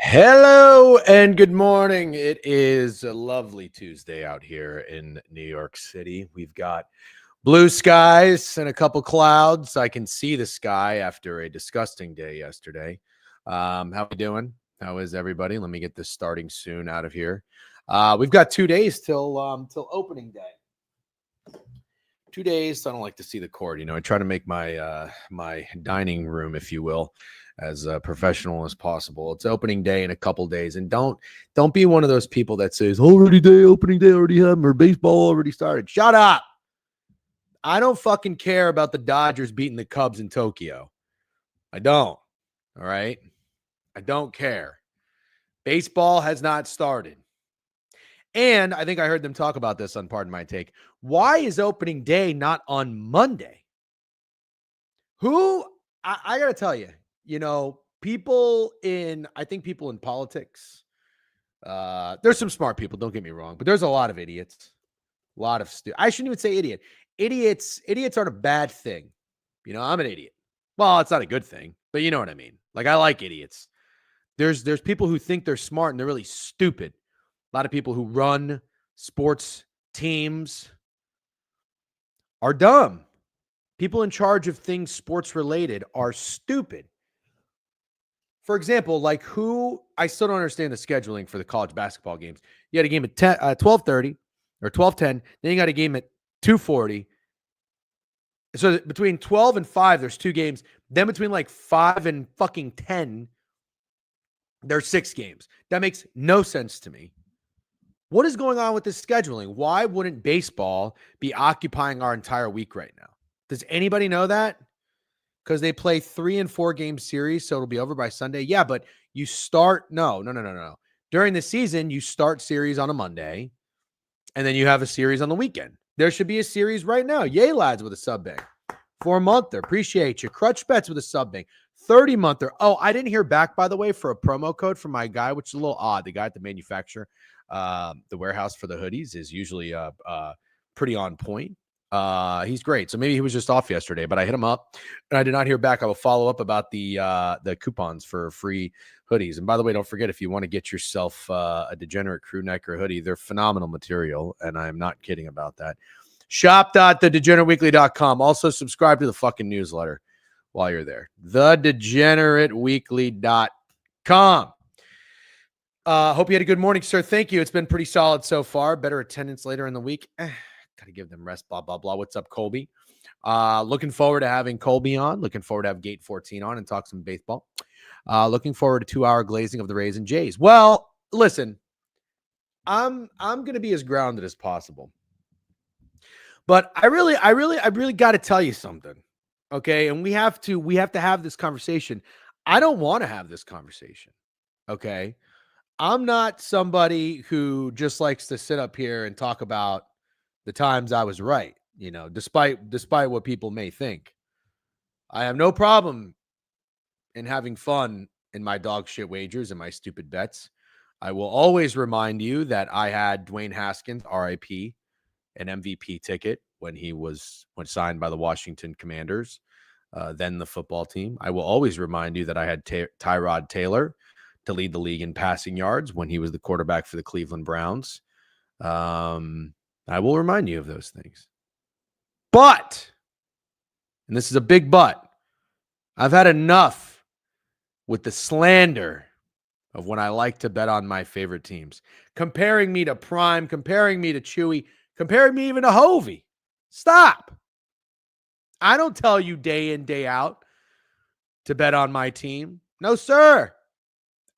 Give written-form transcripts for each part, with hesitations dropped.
Hello and good morning. It is a lovely Tuesday out here in New York City. We've got blue skies and a couple clouds. I can see the sky after a disgusting day yesterday. How are we doing? How is everybody? Let me get this starting soon out of here. We've got 2 days till opening day. 2 days. I don't like to see the court. I try to make my my dining room, if you will, as professional as possible. It's opening day in a couple days, and don't be one of those people that says opening day already happened, or baseball already started. Shut up. I don't fucking care about the Dodgers beating the Cubs in Tokyo. I don't. All right. I don't care. Baseball has not started. And I think I heard them talk about this on Pardon My Take. Why is opening day not on Monday? I got to tell you, I think people in politics, there's some smart people, don't get me wrong, but there's a lot of idiots. A lot of I shouldn't even say idiot. Idiots aren't a bad thing. I'm an idiot. Well, it's not a good thing, but you know what I mean. Like, I like idiots. There's people who think they're smart and they're really stupid. A lot of people who run sports teams are dumb. People in charge of things sports related are stupid. For example, like I still don't understand the scheduling for the college basketball games. You had a game at 12:30 or 12:10, then you got a game at 2:40. So between 12 and 5, there's 2 games. Then between like 5 and fucking 10, there's 6 games. That makes no sense to me. What is going on with this scheduling? Why wouldn't baseball be occupying our entire week right now? Does anybody know that? Because they play 3 and 4 game series, so it'll be over by Sunday. Yeah, but you start no. During the season, you start series on a Monday, and then you have a series on the weekend. There should be a series right now. Yay, lads, with a sub bank. 4-monther. Appreciate you. Crutch Bets with a sub bank. 30-monther. Oh, I didn't hear back, by the way, for a promo code from my guy, which is a little odd. The guy at the manufacturer, the warehouse for the hoodies, is usually pretty on point. He's great. So maybe he was just off yesterday, but I hit him up and I did not hear back. I will follow up about the coupons for free hoodies. And by the way, don't forget, if you want to get yourself a Degenerate crew neck or hoodie, they're phenomenal material. And I'm not kidding about that. Shop.thedegenerateweekly.com. Also subscribe to the fucking newsletter while you're there. Thedegenerateweekly.com. Hope you had a good morning, sir. Thank you. It's been pretty solid so far. Better attendance later in the week. Got to give them rest, blah, blah, blah. What's up, Colby? Looking forward to having Colby on. Looking forward to have Gate 14 on and talk some baseball. Looking forward to 2-hour glazing of the Rays and Jays. Well, listen, I'm going to be as grounded as possible. But I really got to tell you something. Okay? And we have to have this conversation. I don't want to have this conversation. Okay? I'm not somebody who just likes to sit up here and talk about the times I was right, despite what people may think. I have no problem in having fun in my dog shit wagers and my stupid bets. I will always remind you that I had Dwayne Haskins, RIP, an MVP ticket when signed by the Washington Commanders, then the football team. I will always remind you that I had Tyrod Taylor to lead the league in passing yards when he was the quarterback for the Cleveland Browns. I will remind you of those things. But, and this is a big but, I've had enough with the slander of when I like to bet on my favorite teams. Comparing me to Prime, comparing me to Chewy, comparing me even to Hovey. Stop. I don't tell you day in, day out to bet on my team. No, sir.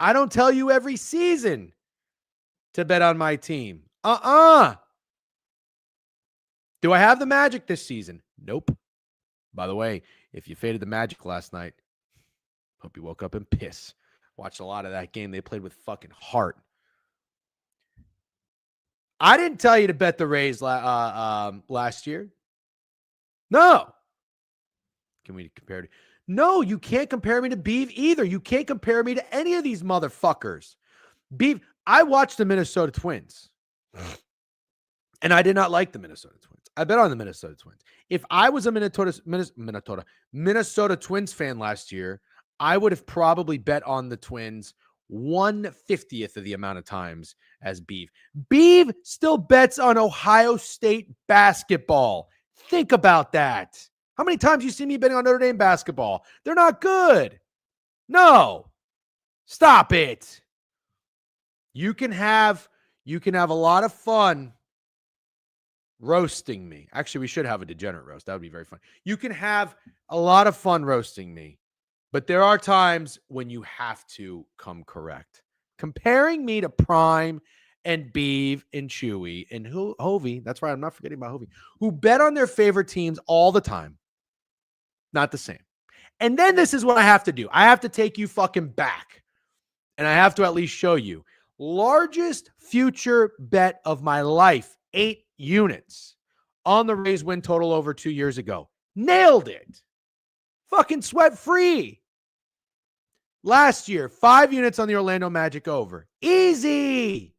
I don't tell you every season to bet on my team. Do I have the Magic this season? Nope. By the way, if you faded the Magic last night, hope you woke up in piss. Watched a lot of that game. They played with fucking heart. I didn't tell you to bet the Rays last year. No. Can we compare it? No, you can't compare me to Beeve either. You can't compare me to any of these motherfuckers. Beeve, I watched the Minnesota Twins. And I did not like the Minnesota Twins. I bet on the Minnesota Twins. If I was a Minnesota Twins fan last year, I would have probably bet on the Twins 1/50th of the amount of times as Beeve. Beeve still bets on Ohio State basketball. Think about that. How many times you see me betting on Notre Dame basketball? They're not good. No. Stop it. You can have a lot of fun roasting me. Actually, we should have a degenerate roast. That would be very fun. You can have a lot of fun roasting me, but there are times when you have to come correct. Comparing me to Prime and Beeve and Chewy and Hovey, that's right, I'm not forgetting about Hovey, who bet on their favorite teams all the time. Not the same. And then this is what I have to do. I have to take you fucking back. And I have to at least show you. Largest future bet of my life, 8 units on the Rays win total over 2 years ago. Nailed it. Fucking sweat free. Last year, 5 units on the Orlando Magic over. Easy.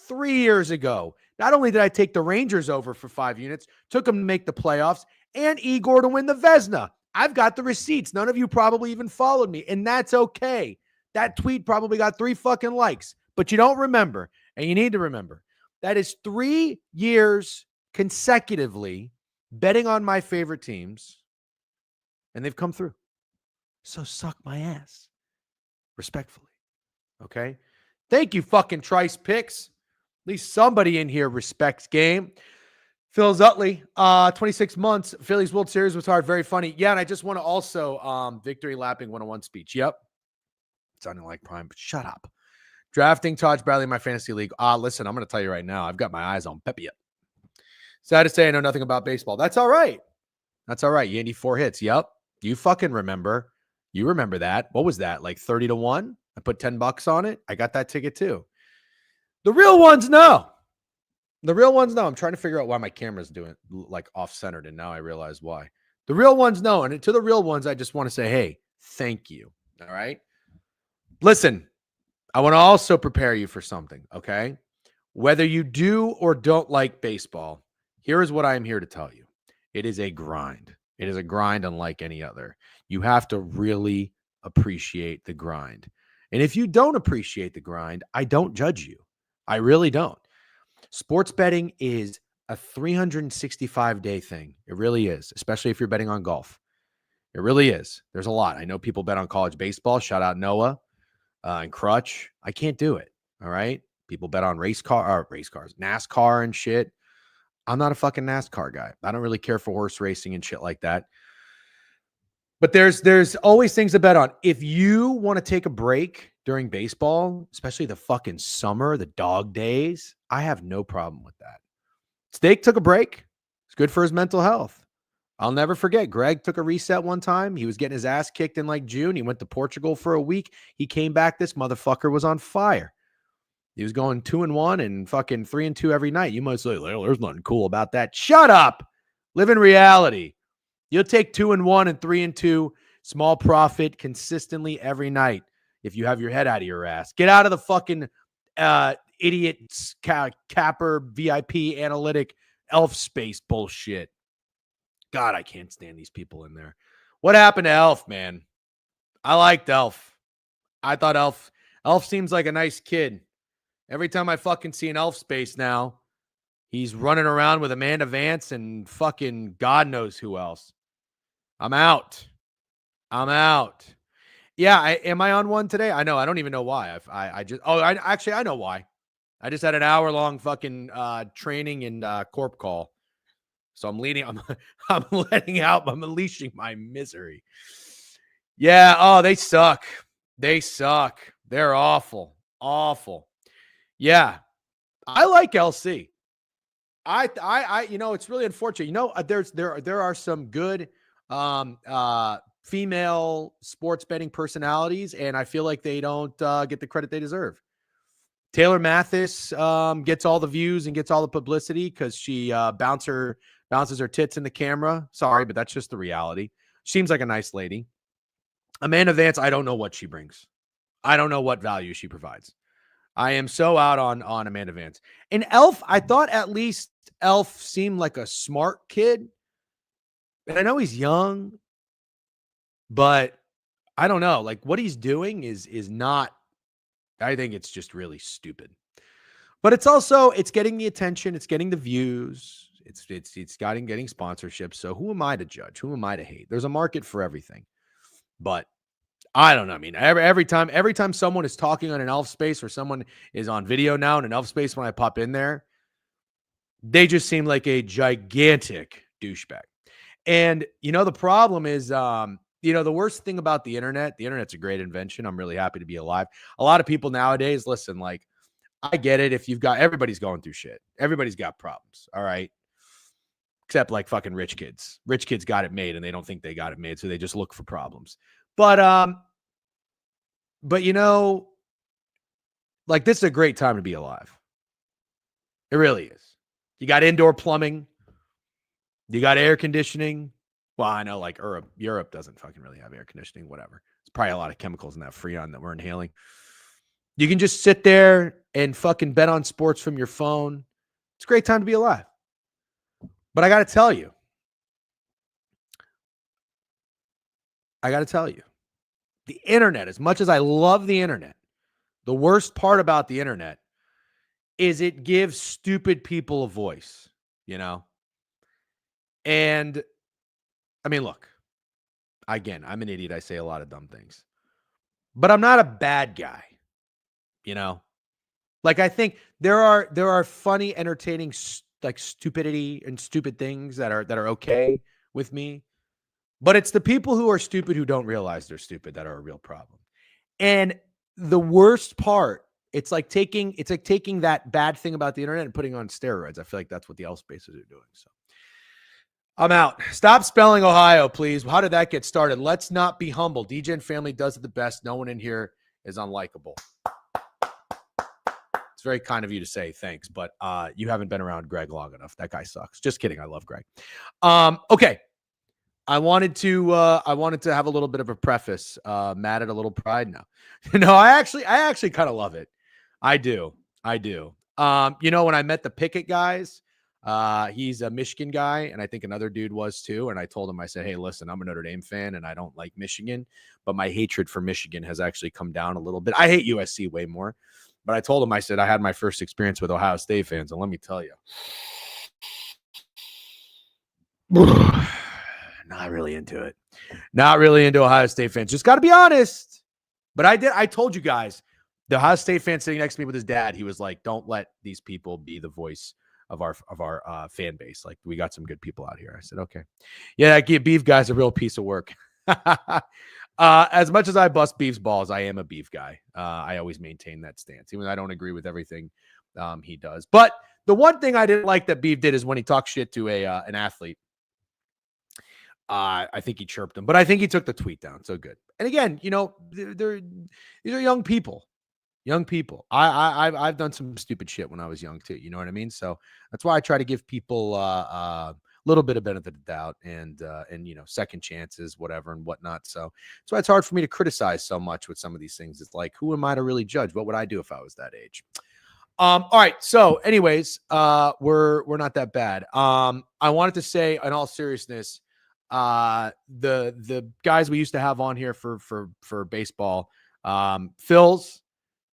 3 years ago, not only did I take the Rangers over for 5 units, took them to make the playoffs, and Igor to win the Vezina. I've got the receipts. None of you probably even followed me, and that's okay. That tweet probably got 3 fucking likes, but you don't remember, and you need to remember. That is 3 years consecutively betting on my favorite teams, and they've come through. So suck my ass. Respectfully. Okay? Thank you, fucking Trice Picks. At least somebody in here respects game. Phil Zutley, 26 months. Phillies World Series was hard. Very funny. Yeah, and I just want to also victory lapping 101 speech. Yep. Sounding like Prime, but shut up. Drafting Todd Bradley in my fantasy league. Listen, I'm going to tell you right now, I've got my eyes on Pepe. Sad to say I know nothing about baseball. That's all right. That's all right. Yandy 4 hits. Yep. You fucking remember. You remember that. What was that? Like 30-1? I put $10 on it. I got that ticket too. The real ones know. The real ones know. I'm trying to figure out why my camera's doing like off-centered, and now I realize why. The real ones know. And to the real ones, I just want to say, hey, thank you. All right? Listen, I want to also prepare you for something, okay? Whether you do or don't like baseball, here is what I am here to tell you. It is a grind. It is a grind unlike any other. You have to really appreciate the grind. And if you don't appreciate the grind, I don't judge you. I really don't. Sports betting is a 365-day thing. It really is, especially if you're betting on golf. It really is. There's a lot. I know people bet on college baseball. Shout out Noah and Crutch. I can't do it. All right. People bet on race cars, NASCAR and shit. I'm not a fucking NASCAR guy. I don't really care for horse racing and shit like that. But there's always things to bet on. If you want to take a break during baseball, especially the fucking summer, the dog days, I have no problem with that. Steak took a break. It's good for his mental health. I'll never forget. Greg took a reset one time. He was getting his ass kicked in like June. He went to Portugal for a week. He came back. This motherfucker was on fire. He was going 2-1 and fucking 3-2 every night. You might say, well, there's nothing cool about that. Shut up. Live in reality. You'll take 2-1 and 3-2 small profit consistently every night if you have your head out of your ass. Get out of the fucking idiot capper VIP analytic elf space bullshit. God, I can't stand these people in there. What happened to Elf, man? I liked Elf. I thought Elf seems like a nice kid. Every time I fucking see an Elf space now, he's running around with Amanda Vance and fucking God knows who else. I'm out. Yeah, am I on one today? I know. I don't even know why. I know why. I just had an hour-long fucking training and corp call. So I'm letting out, I'm unleashing my misery. Yeah, oh, they suck. They're awful. Yeah. I like LC. I it's really unfortunate. There are some good female sports betting personalities, and I feel like they don't get the credit they deserve. Taylor Mathis gets all the views and gets all the publicity because she bounces her tits in the camera. Sorry, but that's just the reality. Seems like a nice lady. Amanda Vance, I don't know what she brings. I don't know what value she provides. I am so out on Amanda Vance. And Elf, I thought at least Elf seemed like a smart kid. And I know he's young, but I don't know. Like what he's doing is not, I think it's just really stupid. But it's getting the attention, it's getting the views, it's getting sponsorships. So who am I to judge? Who am I to hate? There's a market for everything. But I don't know. I mean, every time someone is talking on an Elf space or someone is on video now in an Elf space, when I pop in there, they just seem like a gigantic douchebag. And, the problem is, the worst thing about the internet's a great invention. I'm really happy to be alive. A lot of people nowadays, listen, like, I get it. Everybody's going through shit. Everybody's got problems. All right. Except like fucking rich kids. Rich kids got it made and they don't think they got it made. So they just look for problems. But Like, this is a great time to be alive. It really is. You got indoor plumbing. You got air conditioning. Well, I know like Europe doesn't fucking really have air conditioning, whatever. It's probably a lot of chemicals in that Freon that we're inhaling. You can just sit there and fucking bet on sports from your phone. It's a great time to be alive. But I got to tell you, the internet, as much as I love the internet, the worst part about the internet is it gives stupid people a voice, you know? And I mean, look, again, I'm an idiot. I say a lot of dumb things, but I'm not a bad guy, you know? Like, I think there are funny, entertaining, like stupidity and stupid things that are okay with me. But it's the people who are stupid who don't realize they're stupid that are a real problem. And the worst part, it's like taking that bad thing about the internet and putting it on steroids. I feel like that's what the L spaces are doing. So I'm out. Stop spelling Ohio, please. How did that get started? Let's not be humble. DJ and family does it the best. No one in here is unlikable. It's very kind of you to say thanks, but you haven't been around Greg long enough. That guy sucks. Just kidding. I love Greg. Okay. I wanted to have a little bit of a preface. Mad at a little pride now. No, I actually kind of love it. I do. You know, when I met the Pickett guys, he's a Michigan guy, and I think another dude was too. And I told him, I said, hey, listen, I'm a Notre Dame fan, and I don't like Michigan, but my hatred for Michigan has actually come down a little bit. I hate USC way more. But I told him, I said, I had my first experience with Ohio State fans, and let me tell you, not really into it. Not really into Ohio State fans. Just got to be honest. But I told you guys, the Ohio State fan sitting next to me with his dad, he was like, don't let these people be the voice of our fan base. Like, we got some good people out here. I said, okay. Yeah, that Beef guy's a real piece of work. As much as I bust Beef's balls, I am a Beef guy. I always maintain that stance, even though I don't agree with everything he does. But the one thing I didn't like that Beef did is when he talked shit to an athlete. I think he chirped him, but I think he took the tweet down. So good. And again, you know, these are young people. Young people. I've done some stupid shit when I was young too. You know what I mean? So that's why I try to give people a little bit of benefit of the doubt and you know, second chances, whatever and whatnot. So that's why it's hard for me to criticize so much with some of these things. It's like, who am I to really judge? What would I do if I was that age? All right. So, anyways, we're not that bad. I wanted to say, in all seriousness, the guys we used to have on here for baseball, Phil's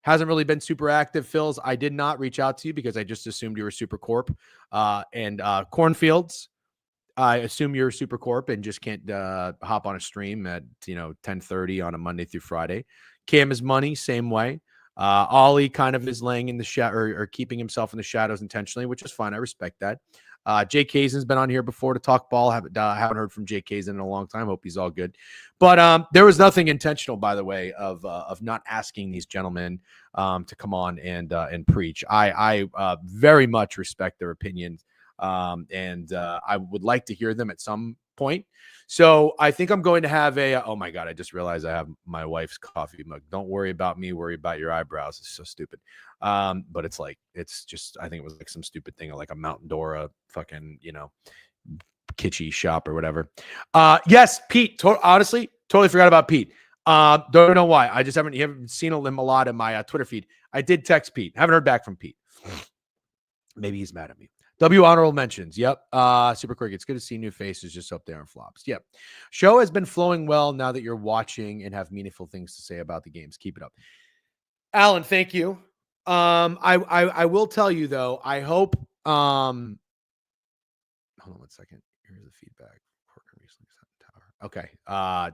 hasn't really been super active. Phil's, I did not reach out to you because I just assumed you were Super Corp. And Cornfields, I assume you're Super Corp and just can't hop on a stream at 10:30 on a Monday through Friday. Cam is Money, same way. Ollie kind of is laying in the shadow or keeping himself in the shadows intentionally, which is fine. I respect that. Jake Kazan's been on here before to talk ball. Haven't heard from Jake Kazan in a long time. Hope he's all good. But there was nothing intentional, by the way, of not asking these gentlemen to come on and preach. I very much respect their opinions, and I would like to hear them at some point. So I think I'm going to have oh my God, I just realized I have my wife's coffee mug. Don't worry about me, worry about your eyebrows. It's so stupid. But it's just, I think it was like some stupid thing, like a Mountain Dora fucking, kitschy shop or whatever. Yes, Pete, honestly, totally forgot about Pete. Don't know why. You haven't seen him a lot in my Twitter feed. I did text Pete. Haven't heard back from Pete. Maybe he's mad at me. W honorable mentions. Yep. Super quick. It's good to see new faces. Just hope they aren't flops. Yep. Show has been flowing well now that you're watching and have meaningful things to say about the games. Keep it up. Alan, thank you. I will tell you though, I hope, hold on 1 second. Here's the feedback. Okay.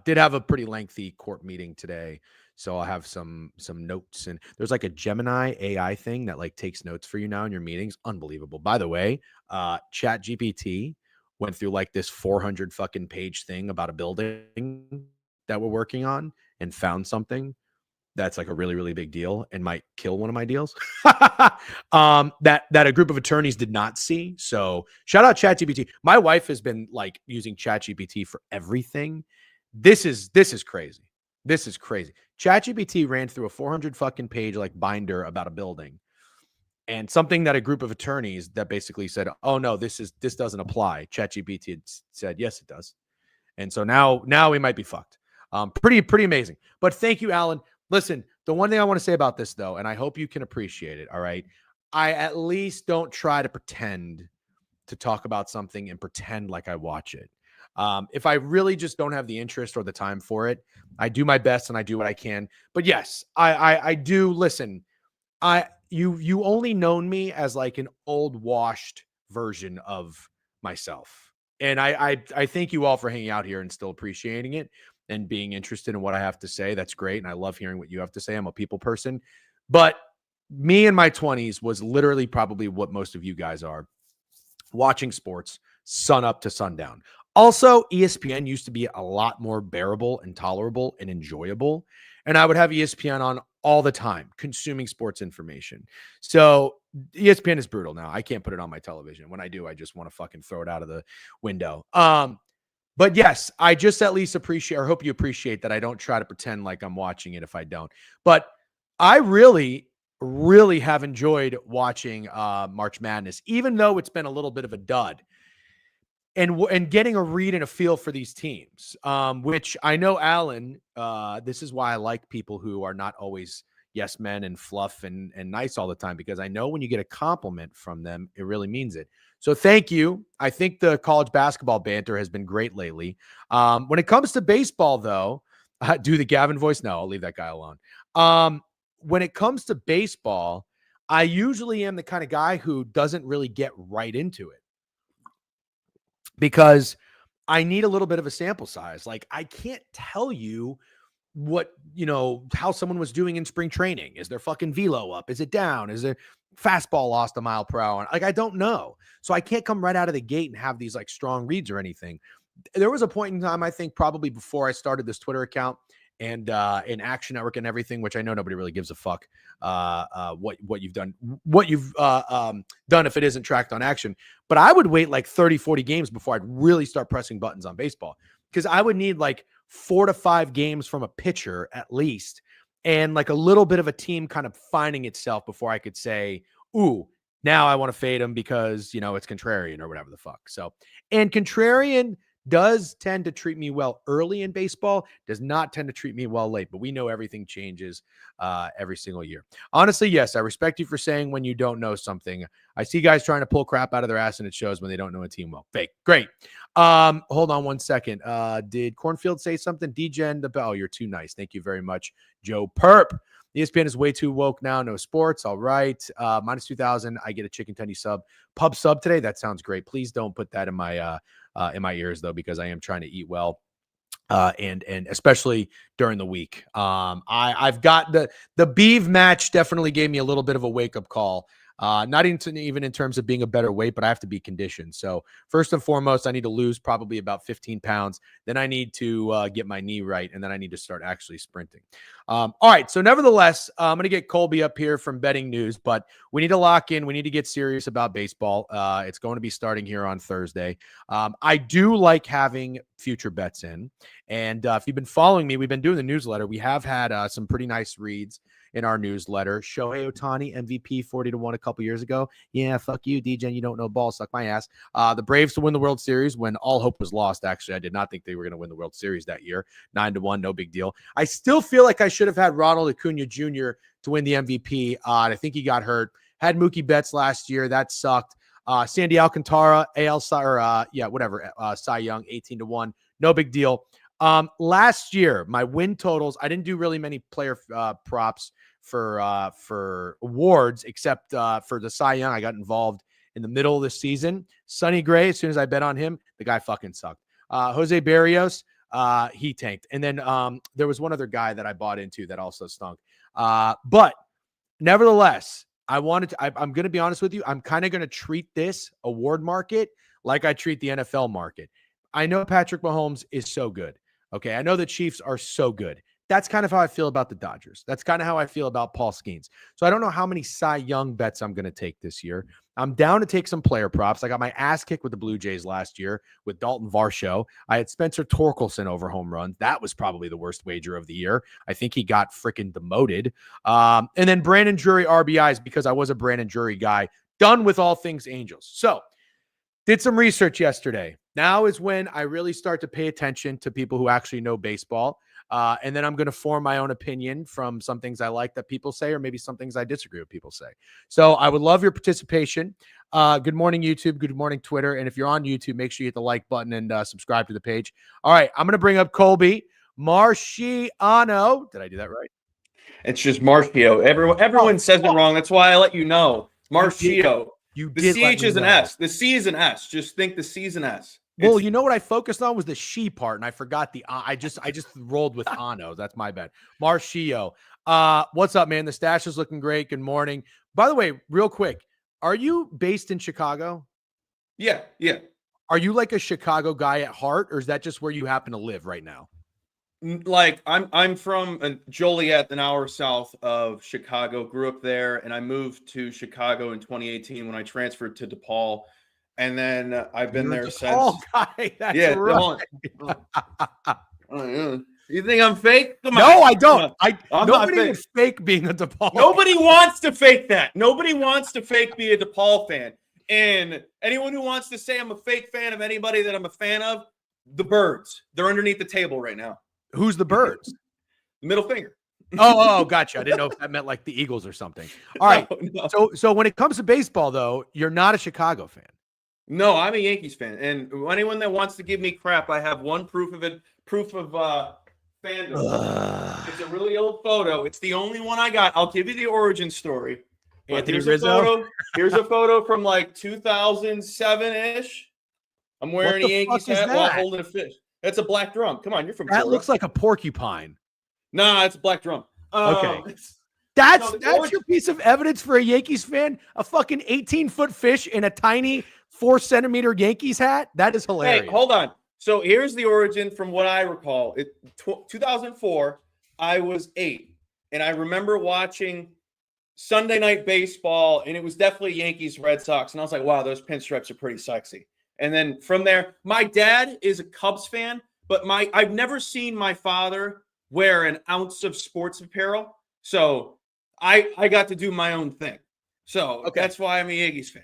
Did have a pretty lengthy court meeting today. So I'll have some notes, and there's like a Gemini AI thing that like takes notes for you now in your meetings. Unbelievable. By the way, Chat GPT went through like this 400 fucking page thing about a building that we're working on and found something that's like a really, really big deal and might kill one of my deals that a group of attorneys did not see. So shout out ChatGPT. My wife has been like using ChatGPT for everything. This is crazy. This is crazy. ChatGPT ran through a 400 fucking page like binder about a building, and something that a group of attorneys that basically said, "Oh no, this doesn't apply." ChatGPT had said, "Yes, it does." And so now we might be fucked. Pretty amazing. But thank you, Alan. Listen, the one thing I want to say about this though, and I hope you can appreciate it. All right, I at least don't try to pretend to talk about something and pretend like I watch it. If I really just don't have the interest or the time for it, I do my best and I do what I can. But yes, I do listen. You only known me as like an old washed version of myself. And I thank you all for hanging out here and still appreciating it and being interested in what I have to say. That's great. And I love hearing what you have to say. I'm a people person. But me in my 20s was literally probably what most of you guys are, watching sports sun up to sundown. Also, ESPN used to be a lot more bearable and tolerable and enjoyable. And I would have ESPN on all the time, consuming sports information. So ESPN is brutal now. I can't put it on my television. When I do, I just want to fucking throw it out of the window. But yes, I just at least appreciate, or hope you appreciate that I don't try to pretend like I'm watching it if I don't. But I really have enjoyed watching March Madness, even though it's been a little bit of a dud, and getting a read and a feel for these teams, which I know, Alan, this is why I like people who are not always yes men and fluff and nice all the time, because I know when you get a compliment from them, it really means it. So thank you. I think the college basketball banter has been great lately. When it comes to baseball, though, do the Gavin voice? No, I'll leave that guy alone. When it comes to baseball, I usually am the kind of guy who doesn't really get right into it because I need a little bit of a sample size. Like, I can't tell you how someone was doing in spring training. Is their fucking velo up? Is it down? Is their fastball lost a mile per hour? Like, I don't know. So I can't come right out of the gate and have these like strong reads or anything. There was a point in time, I think probably before I started this Twitter account and in Action Network and everything, which I know nobody really gives a fuck what you've done, done if it isn't tracked on Action. But I would wait like 30, 40 games before I'd really start pressing buttons on baseball, because I would need like 4 to 5 games from a pitcher at least, and like a little bit of a team kind of finding itself before I could say, ooh, now I want to fade him because, it's contrarian or whatever the fuck. So, and contrarian does tend to treat me well early in baseball, does not tend to treat me well late, but we know everything changes every single year. Honestly, yes, I respect you for saying when you don't know something. I see guys trying to pull crap out of their ass, and it shows when they don't know a team well. Fake. Great. Hold on one second. Did Cornfield say something? DGen the bell. You're too nice. Thank you very much, Joe Perp. ESPN is way too woke now. No sports. All right. Minus 2,000. I get a chicken tendy pub sub today. That sounds great. Please don't put that in my ears though, because I am trying to eat well. And especially during the week. I've got the Beeve match definitely gave me a little bit of a wake up call. Not even in terms of being a better weight, but I have to be conditioned. So first and foremost, I need to lose probably about 15 pounds. Then I need to get my knee right. And then I need to start actually sprinting. All right. So nevertheless, I'm going to get Colby up here from Betting News, but we need to lock in. We need to get serious about baseball. It's going to be starting here on Thursday. I do like having future bets in. And if you've been following me, we've been doing the newsletter. We have had some pretty nice reads in our newsletter. Shohei Ohtani, MVP 40-1 a couple years ago. Yeah, fuck you, DJ. You don't know ball. Suck my ass. The Braves to win the World Series when all hope was lost. Actually, I did not think they were going to win the World Series that year. 9-1, no big deal. I still feel like I should have had Ronald Acuna Jr. to win the MVP. I think he got hurt. Had Mookie Betts last year. That sucked. Sandy Alcantara, Cy Young, 18-1. No big deal. Last year, my win totals, I didn't do really many player props for awards, except for the Cy Young. I got involved in the middle of the season. Sonny Gray, as soon as I bet on him, the guy fucking sucked. Jose Barrios, he tanked. And then there was one other guy that I bought into that also stunk. But nevertheless, I'm going to be honest with you. I'm kind of going to treat this award market like I treat the NFL market. I know Patrick Mahomes is so good. Okay, I know the Chiefs are so good. That's kind of how I feel about the Dodgers. That's kind of how I feel about Paul Skeens. So I don't know how many Cy Young bets I'm going to take this year. I'm down to take some player props. I got my ass kicked with the Blue Jays last year with Dalton Varsho. I had Spencer Torkelson over home runs. That was probably the worst wager of the year. I think he got freaking demoted. And then Brandon Drury RBIs because I was a Brandon Drury guy. Done with all things Angels. So did some research yesterday. Now is when I really start to pay attention to people who actually know baseball. And then I'm going to form my own opinion from some things I like that people say, or maybe some things I disagree with people say. So I would love your participation. Good morning, YouTube. Good morning, Twitter. And if you're on YouTube, make sure you hit the like button and subscribe to the page. All right. I'm going to bring up Colby Marciano. Did I do that right? It's just Marcio. Everyone says it wrong. That's why I let you know. Marcio. The CH is an S. The C is an S. Just think the C is an S. Well, you know what I focused on was the she part, and I forgot the I just rolled with Ano. That's my bad. Marcio. What's up, man? The stash is looking great. Good morning. By the way, real quick, are you based in Chicago? Yeah. Are you like a Chicago guy at heart, or is that just where you happen to live right now? Like I'm from Joliet, an hour south of Chicago. Grew up there, and I moved to Chicago in 2018 when I transferred to DePaul. And then I've been there since. Guy. That's right. You think I'm fake? Come on. No, I don't. I'm nobody not would fake being a DePaul. Nobody wants to fake that. Nobody wants to fake be a DePaul fan. And anyone who wants to say I'm a fake fan of anybody that I'm a fan of, the Birds. They're underneath the table right now. Who's the Birds? Middle finger. Oh, gotcha. I didn't know if that meant like the Eagles or something. All right. No. So when it comes to baseball, though, you're not a Chicago fan. No, I'm a Yankees fan. And anyone that wants to give me crap, I have one proof of it. Proof of fandom. It's a really old photo. It's the only one I got. I'll give you the origin story. Anthony Rizzo. Here's a photo from like 2007-ish. I'm wearing a Yankees hat while holding a fish. That's a black drum. Come on, you're from Florida. That looks like a porcupine. Nah, it's a black drum. Okay. That's your piece of evidence for a Yankees fan? A fucking 18-foot fish in a tiny 4-centimeter Yankees hat? That is hilarious. Hey, hold on. So here's the origin from what I recall. 2004, I was 8, and I remember watching Sunday Night Baseball, and it was definitely Yankees Red Sox, and I was like, wow, those pinstripes are pretty sexy. And then from there, my dad is a Cubs fan, but I've never seen my father wear an ounce of sports apparel, so I got to do my own thing. So That's why I'm a Yankees fan.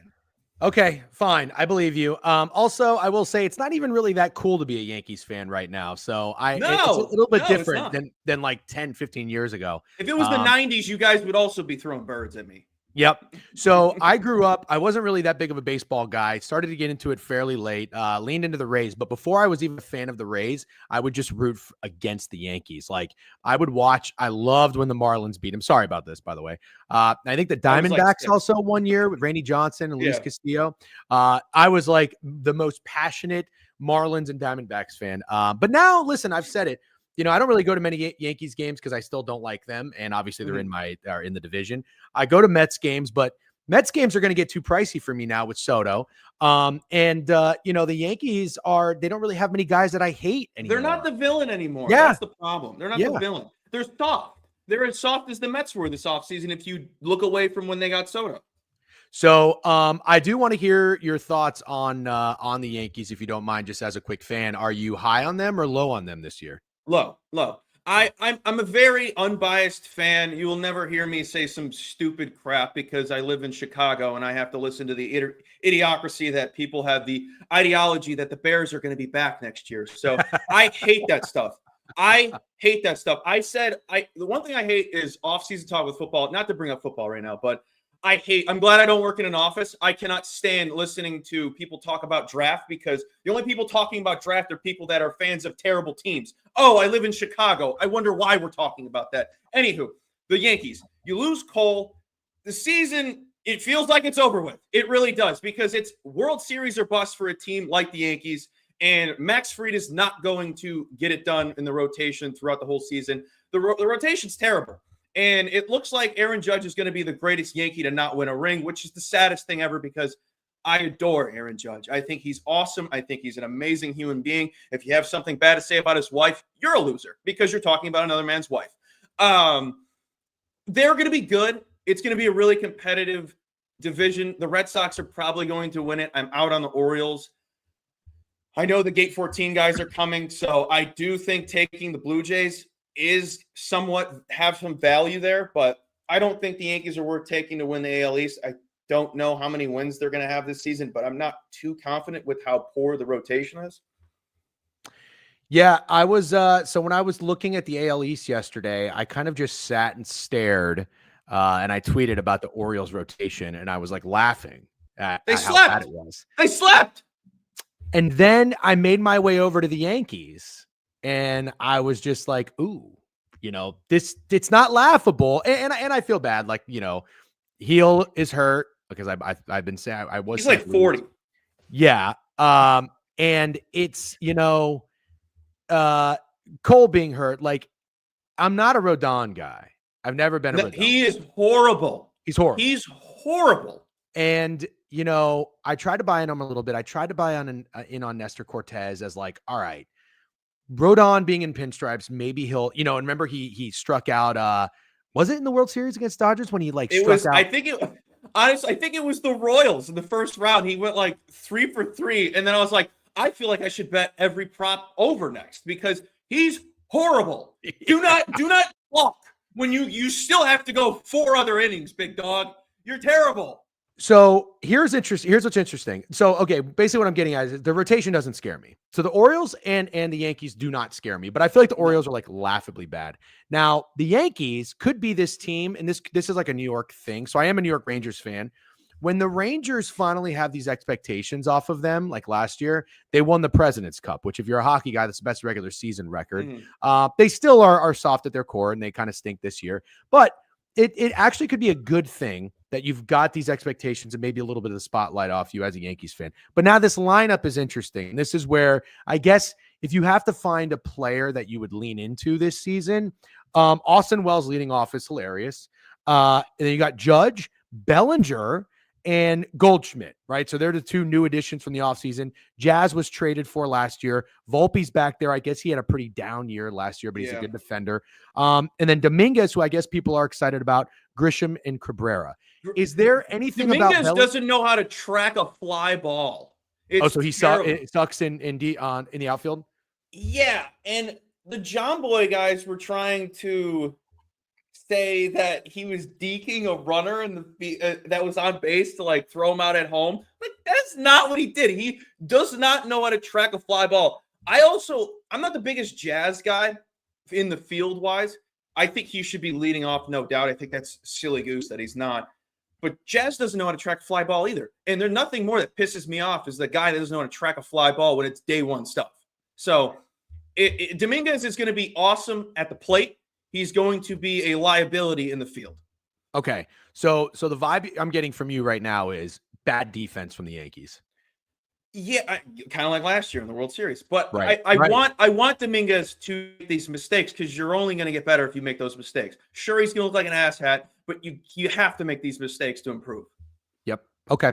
Okay, fine. I believe you. Also, I will say it's not even really that cool to be a Yankees fan right now. So it's a little bit different than like 10, 15 years ago. If it was the 90s, you guys would also be throwing birds at me. Yep. So I grew up, I wasn't really that big of a baseball guy, started to get into it fairly late, leaned into the Rays. But before I was even a fan of the Rays, I would just root against the Yankees. Like I loved when the Marlins beat them. Sorry about this, by the way. I think the Diamondbacks also one year with Randy Johnson and Luis Castillo. I was like the most passionate Marlins and Diamondbacks fan. But now, listen, I've said it. You know, I don't really go to many Yankees games because I still don't like them, and obviously they're in the division. I go to Mets games, but Mets games are going to get too pricey for me now with Soto. You know, the Yankees they don't really have many guys that I hate anymore. They're not the villain anymore. Yeah. That's the problem. They're not the villain. They're soft. They're as soft as the Mets were this offseason if you look away from when they got Soto. So I do want to hear your thoughts on the Yankees, if you don't mind, just as a quick fan. Are you high on them or low on them this year? Low. I'm a very unbiased fan. You will never hear me say some stupid crap because I live in Chicago and I have to listen to the idiocracy that people have the ideology that the Bears are going to be back next year. So I hate that stuff. I said the one thing I hate is off-season talk with football. Not to bring up football right now, but I'm glad I don't work in an office. I cannot stand listening to people talk about draft because the only people talking about draft are people that are fans of terrible teams. Oh, I live in Chicago. I wonder why we're talking about that. Anywho, the Yankees, you lose Cole. The season, it feels like it's over with. It really does because it's World Series or bust for a team like the Yankees. And Max Fried is not going to get it done in the rotation throughout the whole season. The rotation's terrible. And it looks like Aaron Judge is going to be the greatest Yankee to not win a ring, which is the saddest thing ever because I adore Aaron Judge. I think he's awesome. I think he's an amazing human being. If you have something bad to say about his wife, you're a loser because you're talking about another man's wife. They're going to be good. It's going to be a really competitive division. The Red Sox are probably going to win it. I'm out on the Orioles. I know the Gate 14 guys are coming, so I do think taking the Blue Jays is somewhat have some value there, but I don't think the Yankees are worth taking to win the AL East. I don't know how many wins they're going to have this season, but I'm not too confident with how poor the rotation is. Yeah, I was so when I was looking at the AL East yesterday, I kind of just sat and stared, and I tweeted about the Orioles rotation, and I was like laughing at how bad it was. They slept. And then I made my way over to the Yankees, and I was just like, ooh, it's not laughable. And I feel bad. Like, Heel is hurt because I've been saying I was he's like 40. Yeah. And it's, Cole being hurt. Like, I'm not a Rodon guy. I've never been a Rodon. He is horrible. He's horrible. He's horrible. And, I tried to buy in him a little bit. I tried to buy in on Nestor Cortez as like, all right, Rodon being in pinstripes, maybe he'll, and remember he struck out, was it in the World Series against Dodgers when he struck out? I think it was the Royals in the first round. He went like 3 for 3. And then I was like, I feel like I should bet every prop over next because he's horrible. Do not walk when you still have to go 4 other innings, big dog. You're terrible. So here's what's interesting. So, okay, basically what I'm getting at is the rotation doesn't scare me. So the Orioles and the Yankees do not scare me, but I feel like the Orioles are like laughably bad. Now, the Yankees could be this team, and this is like a New York thing. So I am a New York Rangers fan. When the Rangers finally have these expectations off of them, like last year, they won the President's Cup, which if you're a hockey guy, that's the best regular season record. They still are soft at their core, and they kind of stink this year. But it actually could be a good thing that you've got these expectations and maybe a little bit of the spotlight off you as a Yankees fan. But now this lineup is interesting. This is where I guess if you have to find a player that you would lean into this season, Austin Wells leading off is hilarious. And then you got Judge, Bellinger, and Goldschmidt, right? So they're the 2 new additions from the offseason. Jazz was traded for last year. Volpe's back there. I guess he had a pretty down year last year, but he's a good defender. And then Dominguez, who I guess people are excited about, Grisham and Cabrera. Is there anything Dominguez about doesn't know how to track a fly ball. So he sucks in the outfield? Yeah, and the John Boy guys were trying to say that he was deking a runner and that was on base to throw him out at home. Like, that's not what he did. He does not know how to track a fly ball. I'm not the biggest Jazz guy in the field wise. I think he should be leading off, no doubt. I think that's silly goose that he's not. But Jazz doesn't know how to track a fly ball either. And there's nothing more that pisses me off is the guy that doesn't know how to track a fly ball when it's day one stuff. So Dominguez is going to be awesome at the plate. He's going to be a liability in the field. Okay. So the vibe I'm getting from you right now is bad defense from the Yankees. Yeah, kind of like last year in the World Series. But right. I want Dominguez to make these mistakes because you're only going to get better if you make those mistakes. Sure, he's going to look like an asshat, but you have to make these mistakes to improve. Yep. Okay.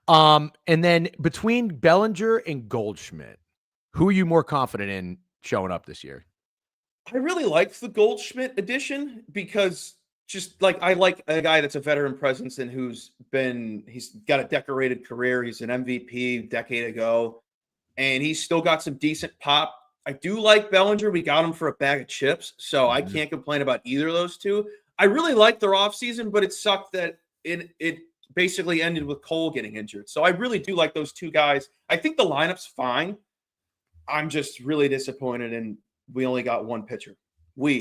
And then between Bellinger and Goldschmidt, who are you more confident in showing up this year? I really liked the Goldschmidt addition because I like a guy that's a veteran presence and he's got a decorated career. He's an MVP a decade ago, and he's still got some decent pop. I do like Bellinger. We got him for a bag of chips, so I can't complain about either of those two. I really liked their offseason, but it sucked that it basically ended with Cole getting injured. So I really do like those 2 guys. I think the lineup's fine. I'm just really disappointed in we only got 1 pitcher.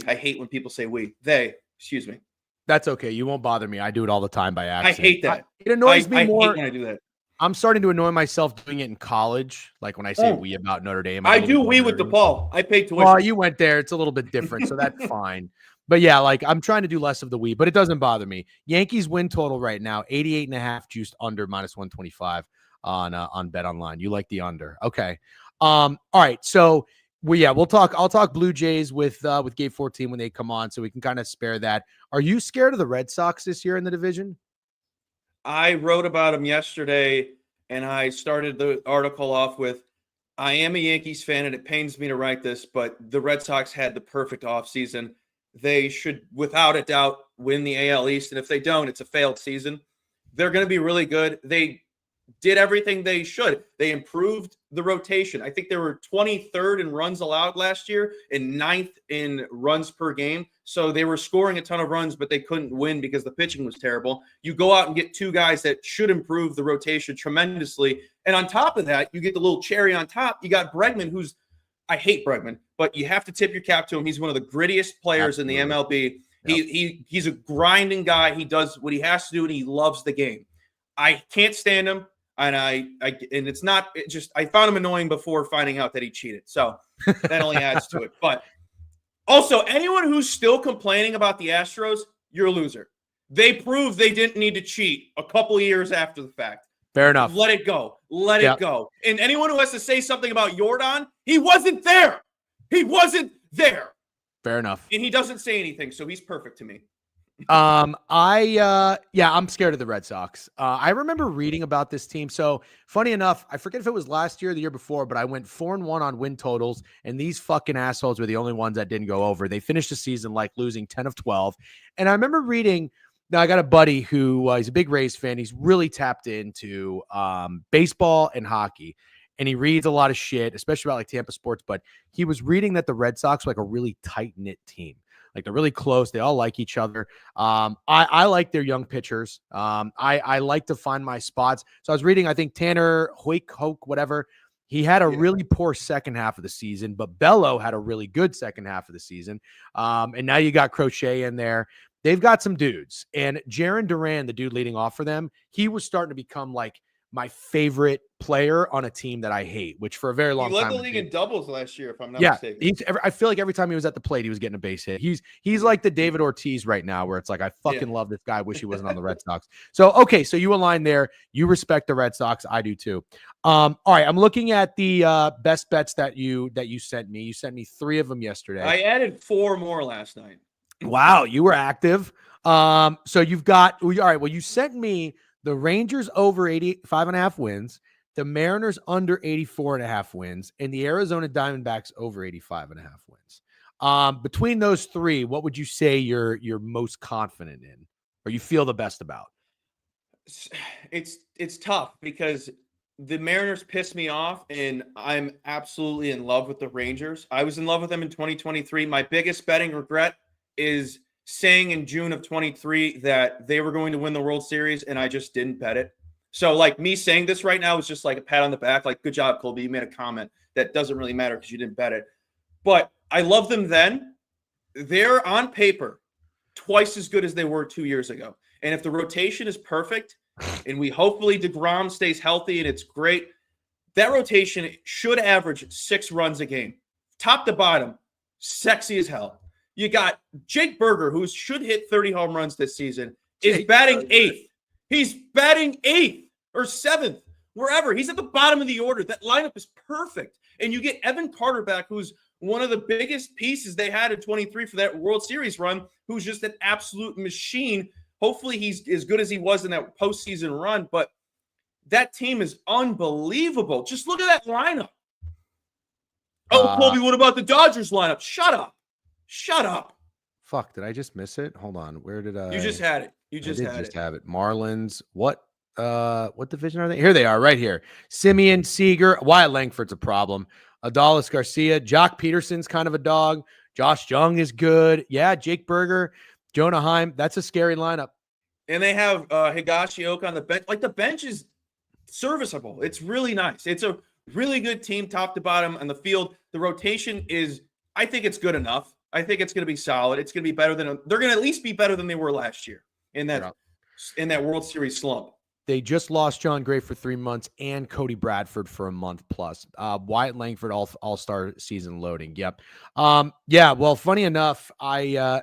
I hate when people say they, excuse me. That's okay. You won't bother me. I do it all the time by accident. I hate that. It annoys me more. I hate when I do that. I'm starting to annoy myself doing it in college. Like when I say we about Notre Dame. I do we with DePaul. I paid tuition. Well, you went there. It's a little bit different, so that's fine. But yeah, I'm trying to do less of the we, but it doesn't bother me. Yankees win total right now, 88.5 juiced under -125 on Bet Online. You like the under. Okay. All right. So I'll talk Blue Jays with Gate 14 when they come on, so we can kind of spare that. Are you scared of the Red Sox this year in the division? I wrote about them yesterday, and I started the article off with, I am a Yankees fan, and it pains me to write this, but the Red Sox had the perfect offseason. They should, without a doubt, win the AL East, and if they don't, it's a failed season. They're going to be really good. They did everything they should. They improved the rotation. I think they were 23rd in runs allowed last year and 9th in runs per game. So they were scoring a ton of runs, but they couldn't win because the pitching was terrible. You go out and get two guys that should improve the rotation tremendously. And on top of that, you get the little cherry on top. You got Bregman, who's, I hate Bregman, but you have to tip your cap to him. He's one of the grittiest players in the MLB. Yep. He's a grinding guy. He does what he has to do, and he loves the game. I can't stand him. And I found him annoying before finding out that he cheated. So that only adds to it. But also, anyone who's still complaining about the Astros, you're a loser. They proved they didn't need to cheat a couple of years after the fact. Fair enough. Let it go. Let it go. And anyone who has to say something about Jordan, he wasn't there. He wasn't there. Fair enough. And he doesn't say anything, so he's perfect to me. I'm scared of the Red Sox. I remember reading about this team. So funny enough, I forget if it was last year or the year before, but I went 4-1 on win totals, and these fucking assholes were the only ones that didn't go over. They finished the season like losing 10 of 12. And I remember reading, now I got a buddy who he's a big Rays fan. He's really tapped into baseball and hockey. And he reads a lot of shit, especially about like Tampa sports, but he was reading that the Red Sox were like a really tight-knit team. Like they're really close. They all like each other. I like their young pitchers. I like to find my spots. So I was reading, I think Tanner Hoek, whatever. He had a really poor second half of the season, but Bello had a really good second half of the season. And now you got Crochet in there. They've got some dudes. And Jaron Duran, the dude leading off for them, he was starting to become like my favorite player on a team that I hate, which for a very long time. He led the league in doubles last year, if I'm not mistaken. I feel like every time he was at the plate, he was getting a base hit. He's like the David Ortiz right now, where it's like, I fucking love this guy. I wish he wasn't on the Red Sox. So, okay. So you align there. You respect the Red Sox. I do too. All right. I'm looking at the best bets that you sent me. You sent me 3 of them yesterday. I added 4 more last night. Wow. You were active. So you've got, all right. Well, you sent me the Rangers over 85.5 wins, the Mariners under 84.5 wins, and the Arizona Diamondbacks over 85.5 wins. Between those 3, what would you say you're most confident in, or you feel the best about? It's tough because the Mariners piss me off, and I'm absolutely in love with the Rangers. I was in love with them in 2023. My biggest betting regret is saying in June of 23 that they were going to win the World Series, and I just didn't bet it. So like me saying this right now is just like a pat on the back, like, good job, Colby. You made a comment that doesn't really matter because you didn't bet it. But I love them then. They're on paper twice as good as they were 2 years ago. And if the rotation is perfect and we hopefully DeGrom stays healthy and it's great, that rotation should average 6 runs a game. Top to bottom, sexy as hell. You got Jake Berger, who should hit 30 home runs this season, is batting 8th. He's batting 8th or 7th, wherever. He's at the bottom of the order. That lineup is perfect. And you get Evan Carter back, who's one of the biggest pieces they had in 23 for that World Series run, who's just an absolute machine. Hopefully he's as good as he was in that postseason run. But that team is unbelievable. Just look at that lineup. Oh, Colby, what about the Dodgers lineup? Shut up. Shut up. Fuck, did I just miss it? Hold on. Where did I? You just had it. You just have it. Marlins. What division are they? Here they are, right here. Simeon, Seager, Wyatt Langford's a problem. Adolis Garcia, Jock Peterson's kind of a dog. Josh Jung is good. Yeah, Jake Berger, Jonah Heim. That's a scary lineup. And they have Higashioka on the bench. Like, the bench is serviceable. It's really nice. It's a really good team, top to bottom on the field. The rotation is, I think it's good enough. I think it's going to be solid. It's going to be better than they're going to at least be better than they were last year in that World Series slump. They just lost John Gray for 3 months and Cody Bradford for a month plus. Wyatt Langford all-star season loading. Yep. Yeah. Well, funny enough, I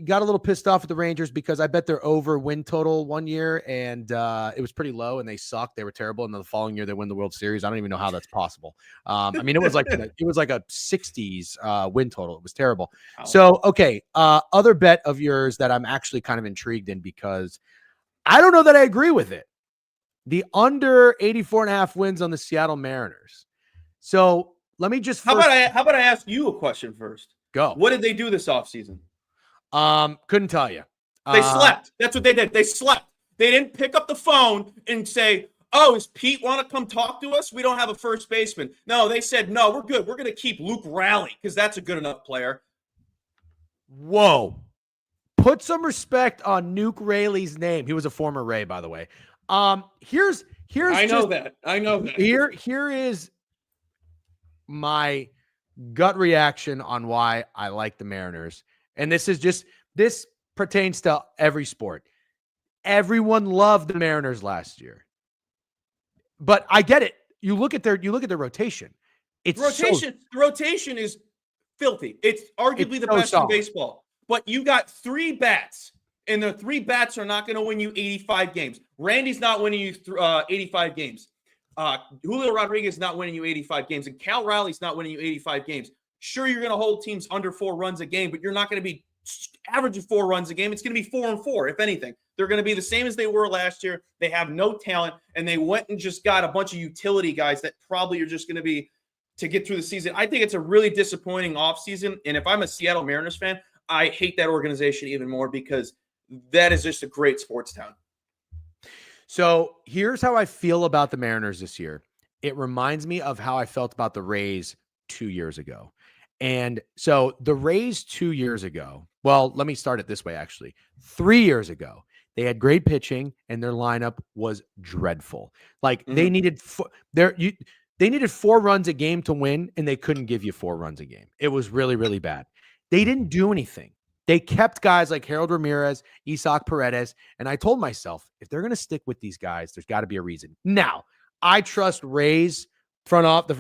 got a little pissed off at the Rangers because I bet their over win total one year, and it was pretty low, and they sucked. They were terrible, and then the following year they win the World Series. I don't even know how that's possible. I mean, it was like a 60s win total. It was terrible. Wow. So, okay, other bet of yours that I'm actually kind of intrigued in because I don't know that I agree with it. The under 84.5 wins on the Seattle Mariners. So let me just how about I ask you a question first? Go. What did they do this offseason? Couldn't tell you. They slept. That's what they did. They slept. They didn't pick up the phone and say, oh, does Pete want to come talk to us? We don't have a first baseman. No, they said, no, we're good. We're going to keep Luke Raleigh because that's a good enough player. Whoa. Put some respect on Nuke Rayleigh's name. He was a former Ray, by the way. Here's I know that. Here is my gut reaction on why I like the Mariners. And this pertains to every sport. Everyone loved the Mariners last year. But I get it. You look at their rotation. The rotation is filthy. It's arguably the best in baseball. But you got 3 bats, and the 3 bats are not going to win you 85 games. Randy's not winning you 85 games. Julio Rodriguez is not winning you 85 games, and Cal Riley's not winning you 85 games. Sure, you're going to hold teams under 4 runs a game, but you're not going to be averaging 4 runs a game. It's going to be 4 and 4, if anything. They're going to be the same as they were last year. They have no talent, and they went and just got a bunch of utility guys that probably are just going to be to get through the season. I think it's a really disappointing offseason, and if I'm a Seattle Mariners fan, I hate that organization even more because that is just a great sports town. So here's how I feel about the Mariners this year. It reminds me of how I felt about the Rays 2 years ago. And so the Rays 2 years ago, well, let me start it this way, actually. 3 years ago, they had great pitching and their lineup was dreadful. Like they needed they needed 4 runs a game to win, and they couldn't give you 4 runs a game. It was really, really bad. They didn't do anything. They kept guys like Harold Ramirez, Isaac Paredes, and I told myself, if they're going to stick with these guys, there's got to be a reason. Now, I trust the Rays front office.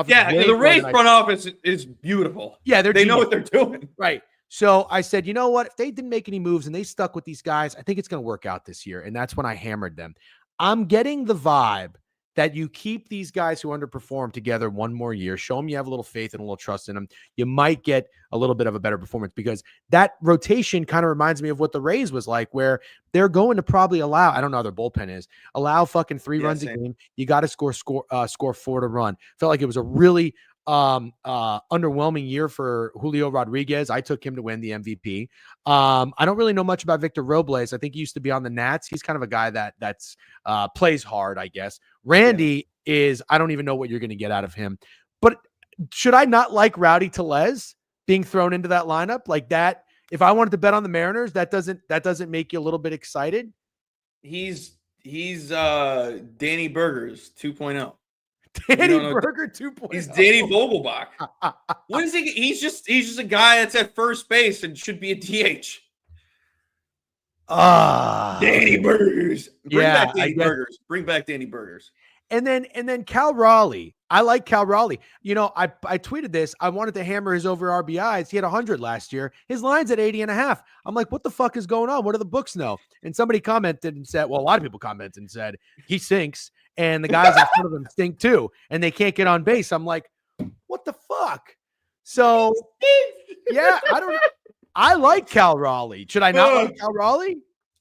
Yeah, the Rays front office is beautiful. Yeah, they know what they're doing. Right. So I said, you know what? If they didn't make any moves and they stuck with these guys, I think it's going to work out this year. And that's when I hammered them. I'm getting the vibe that you keep these guys who underperform together one more year, show them you have a little faith and a little trust in them. You might get a little bit of a better performance because that rotation kind of reminds me of what the Rays was like, where they're going to probably allow, I don't know how their bullpen is, allow fucking 3 runs a game. You got to score 4 to run. Felt like it was a really underwhelming year for Julio Rodriguez. I took him to win the MVP. I don't really know much about Victor Robles. I think he used to be on the Nats. He's kind of a guy that's plays hard, I guess. Randy is, I don't even know what you're going to get out of him. But should I not like Rowdy Tellez being thrown into that lineup like that? If I wanted to bet on the Mariners, that doesn't make you a little bit excited? He's Danny Burgers 2.0. Danny Burger 2.0. He's Danny Vogelbach. What is he? He's just a guy that's at first base and should be a DH. Danny Burgers. Bring back Danny Burgers. And then Cal Raleigh. I like Cal Raleigh. You know, I tweeted this. I wanted to hammer his over RBIs. He had 100 last year. His line's at 80.5. I'm like, what the fuck is going on? What do the books know? And somebody commented and said, well, a lot of people commented and said, he sinks. And the guys in front of him stink too. And they can't get on base. I'm like, what the fuck? So, yeah, I like Cal Raleigh. Should I not like Cal Raleigh?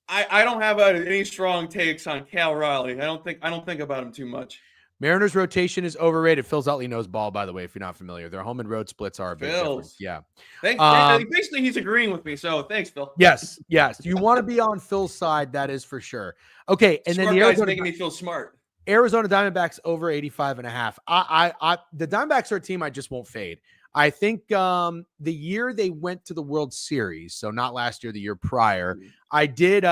I don't have any strong takes on Cal Raleigh. I don't think about him too much. Mariners rotation is overrated. Phil Zutley knows ball, by the way, if you're not familiar. Their home and road splits are a big difference. Yeah. Thanks. Basically, he's agreeing with me. So thanks, Phil. Yes. You want to be on Phil's side. That is for sure. Okay. And smart then the Arizona making me feel smart. Arizona Diamondbacks over 85.5. The Diamondbacks are a team I just won't fade. I think the year they went to the World Series, so not last year, the year prior, I did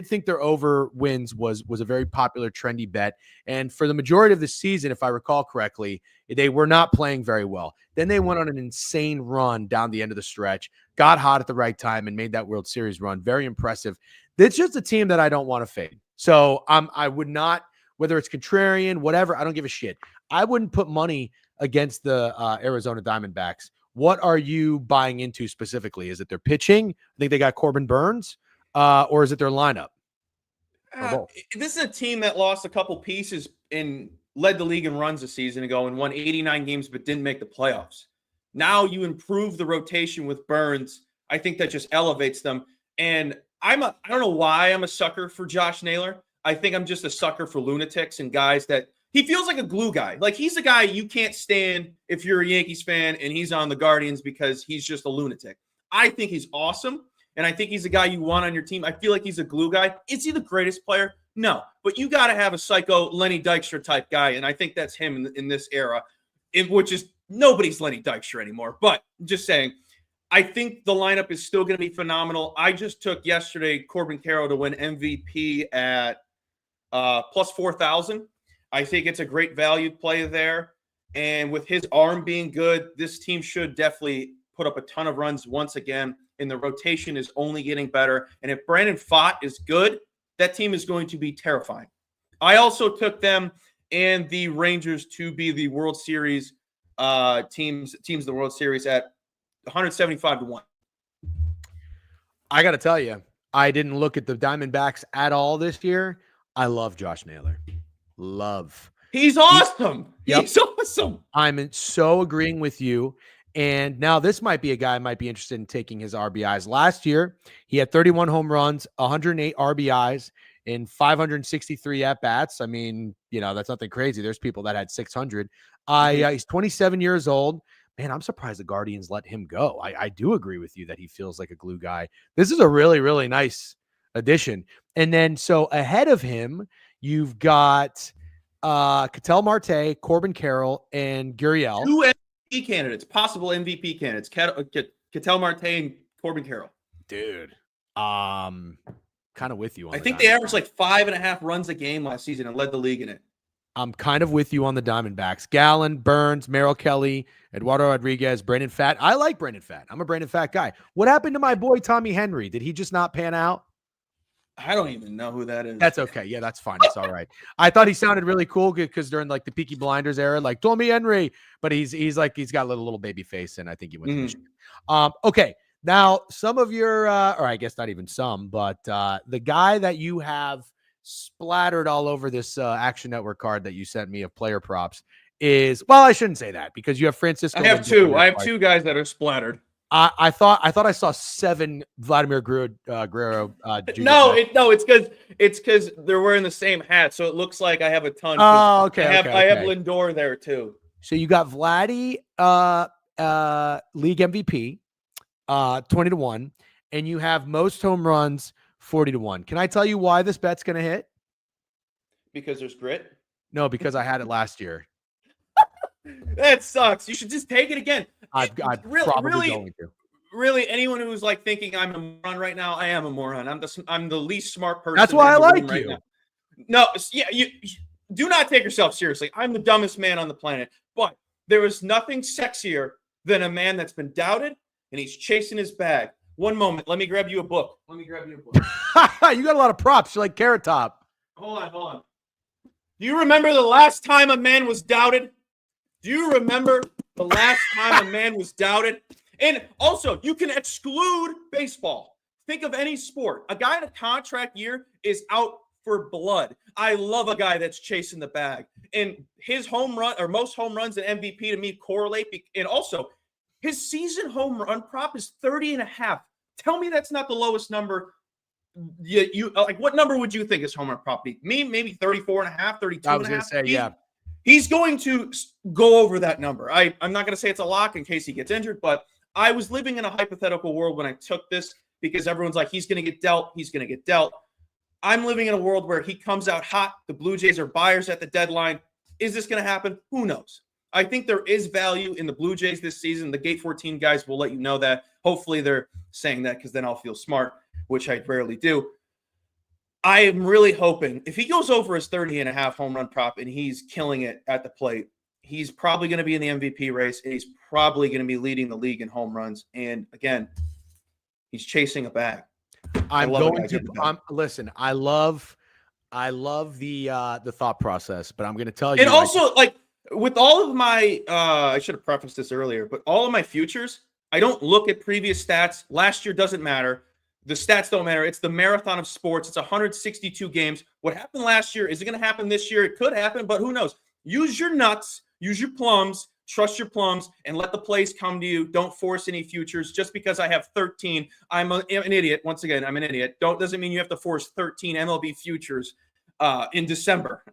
think their over wins was a very popular, trendy bet. And for the majority of the season, if I recall correctly, they were not playing very well. Then they went on an insane run down the end of the stretch, got hot at the right time, and made that World Series run. Very impressive. It's just a team that I don't want to fade. So I would not, whether it's contrarian, whatever, I don't give a shit. I wouldn't put money against the Arizona Diamondbacks. What are you buying into specifically? Is it their pitching? I think they got Corbin Burns, or is it their lineup? This is a team that lost a couple pieces and led the league in runs a season ago and won 89 games but didn't make the playoffs. Now you improve the rotation with Burns. I think that just elevates them. And I don't know why I'm a sucker for Josh Naylor. I think I'm just a sucker for lunatics and guys that he feels like a glue guy. Like he's a guy you can't stand if you're a Yankees fan and he's on the Guardians because he's just a lunatic. I think he's awesome. and I think he's a guy you want on your team. I feel like he's a glue guy. Is he the greatest player? No, but you got to have a psycho Lenny Dykstra type guy, and I think that's him in this era, which is nobody's Lenny Dykstra anymore. But just saying, I think the lineup is still going to be phenomenal. I just took yesterday Corbin Carroll to win MVP at plus 4,000. I think it's a great value play there. And with his arm being good, this team should definitely put up a ton of runs once again. And the rotation is only getting better. And if Brandon Pfaadt is good, that team is going to be terrifying. I also took them and the Rangers to be the World Series teams of the World Series at 175-1. I got to tell you, I didn't look at the Diamondbacks at all this year. I love Josh Naylor. Love. He's awesome. Yep. He's awesome. I'm so agreeing with you. And now this might be a guy might be interested in taking his RBIs. Last year, he had 31 home runs, 108 RBIs, in 563 at-bats. I mean, that's nothing crazy. There's people that had 600. He's 27 years old. Man, I'm surprised the Guardians let him go. I do agree with you that he feels like a glue guy. This is a really, really nice addition. And then, so ahead of him, you've got Ketel Marte, Corbin Carroll, and Gurriel. Two MVP candidates, possible MVP candidates. Ketel Marte and Corbin Carroll. Dude, kind of with you on I think they averaged like 5.5 runs a game last season and led the league in it. I'm kind of with you on the Diamondbacks. Gallen, Burns, Merrill Kelly, Eduardo Rodriguez, Brandon Pfaadt. I like Brandon Pfaadt. I'm a Brandon Pfaadt guy. What happened to my boy Tommy Henry? Did he just not pan out? I don't even know who that is. That's okay. Yeah, that's fine. It's all right. I thought he sounded really cool because during like the Peaky Blinders era, like Tommy Henry, but he's got a little baby face, and I think he went to Michigan. Okay. Now, some of your, or I guess not even some, but the guy that you have splattered all over this Action Network card that you sent me of player props is, well, I shouldn't say that because you have Francisco. I have two. I have two guys that are splattered. I thought I saw 7 Vladimir Guerrero. No, it's because they're wearing the same hat, so it looks like I have a ton. Oh, okay. I have Lindor there too. So you got Vladdy, league MVP, 20-1, and you have most home runs 40-1. Can I tell you why this bet's going to hit? Because there's grit. No, because I had it last year. That sucks. You should just take it again. I'm probably going to. Really, anyone who's like thinking I'm a moron right now, I am a moron. I'm the least smart person. That's why I like right you. Now. No, yeah, you do not take yourself seriously. I'm the dumbest man on the planet. But there is nothing sexier than a man that's been doubted and he's chasing his bag. One moment. Let me grab you a book. You got a lot of props. You're like Carrot Top. Hold on. Do you remember the last time a man was doubted? Do you remember the last time a man was doubted? And also, you can exclude baseball. Think of any sport. A guy in a contract year is out for blood. I love a guy that's chasing the bag. And his home run or most home runs and MVP to me correlate. And also, his season home run prop is 30.5. Tell me that's not the lowest number. You like what number would you think is home run prop? Me, maybe 34.5, 32.5. I was going to say, yeah. He's going to go over that number. I'm not going to say it's a lock in case he gets injured, but I was living in a hypothetical world when I took this because everyone's like, he's going to get dealt. He's going to get dealt. I'm living in a world where he comes out hot. The Blue Jays are buyers at the deadline. Is this going to happen? Who knows? I think there is value in the Blue Jays this season. The Gate 14 guys will let you know that. Hopefully they're saying that because then I'll feel smart, which I rarely do. I am really hoping if he goes over his 30.5 home run prop and he's killing it at the plate, he's probably going to be in the MVP race and he's probably going to be leading the league in home runs. And again, he's chasing a bag. Listen, I love the thought process, but I'm going to tell you. And also, like with all of my, I should have prefaced this earlier, but all of my futures, I don't look at previous stats. Last year doesn't matter. The stats don't matter. It's the marathon of sports. It's 162 games. What happened last year? Is it going to happen this year? It could happen, but who knows? Use your nuts. Use your plums. Trust your plums and let the plays come to you. Don't force any futures. Just because I have 13, I'm an idiot. Once again, I'm an idiot. Doesn't mean you have to force 13 MLB futures in December.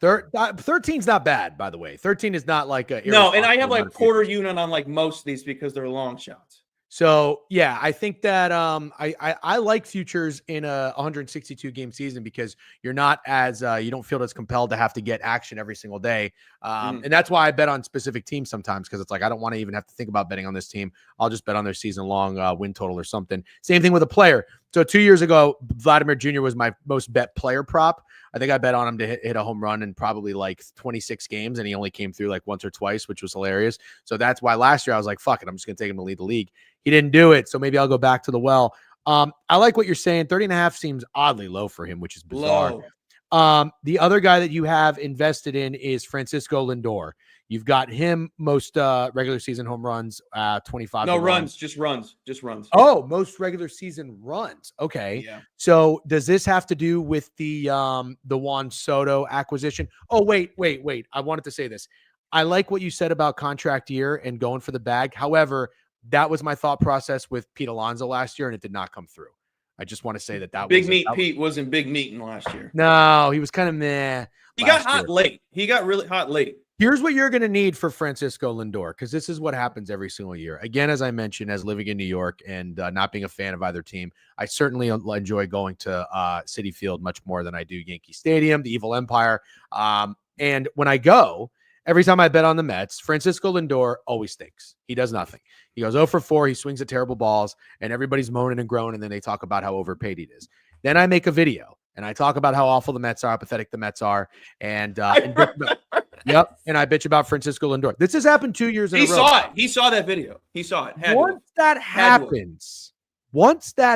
13's not bad, by the way. 13 is not like a no, and I have like quarter unit on like most of these because they're long shots. So yeah, I think that I like futures in a 162 game season because you're not as you don't feel as compelled to have to get action every single day, and that's why I bet on specific teams sometimes because it's like I don't want to even have to think about betting on this team. I'll just bet on their season long win total or something. Same thing with a player. So 2 years ago, Vladimir Jr. was my most bet player prop. I think I bet on him to hit a home run in probably like 26 games, and he only came through like once or twice, which was hilarious. So that's why last year I was like, fuck it, I'm just going to take him to lead the league. He didn't do it, so maybe I'll go back to the well. I like what you're saying. 30.5 seems oddly low for him, which is bizarre. The other guy that you have invested in is Francisco Lindor. You've got him most regular season home runs, 25. No runs, just runs. Oh, most regular season runs. Okay. Yeah. So does this have to do with the Juan Soto acquisition? Oh, wait. I wanted to say this. I like what you said about contract year and going for the bag. However, that was my thought process with Pete Alonso last year, and it did not come through. I just want to say that Big Meat Pete wasn't big meating last year. No, he was kind of meh. He got hot late. He got really hot late. Here's what you're going to need for Francisco Lindor, because this is what happens every single year. Again, as I mentioned, as living in New York and not being a fan of either team, I certainly enjoy going to Citi Field much more than I do Yankee Stadium, the Evil Empire. And when I go, every time I bet on the Mets, Francisco Lindor always stinks. He does nothing. He goes 0 for 4. He swings at terrible balls, and everybody's moaning and groaning, and then they talk about how overpaid he is. Then I make a video, and I talk about how awful the Mets are, how pathetic the Mets are, and yep, and I bitch about Francisco Lindor. This has happened 2 years in a row. He saw it. He saw that video. He saw it. Once that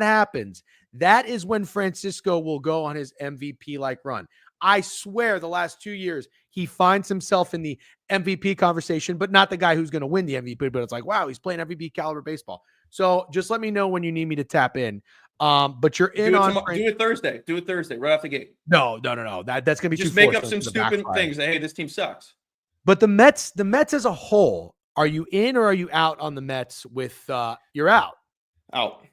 happens, that is when Francisco will go on his MVP-like run. I swear the last 2 years, he finds himself in the MVP conversation, but not the guy who's going to win the MVP, but it's like, wow, he's playing MVP caliber baseball. So just let me know when you need me to tap in. But you're in on do it Thursday. Do it Thursday, right off the gate. No. That's gonna be just too make up some stupid things. Hey, this team sucks. But the Mets as a whole, are you in or are you out on the Mets? With you're out. Out.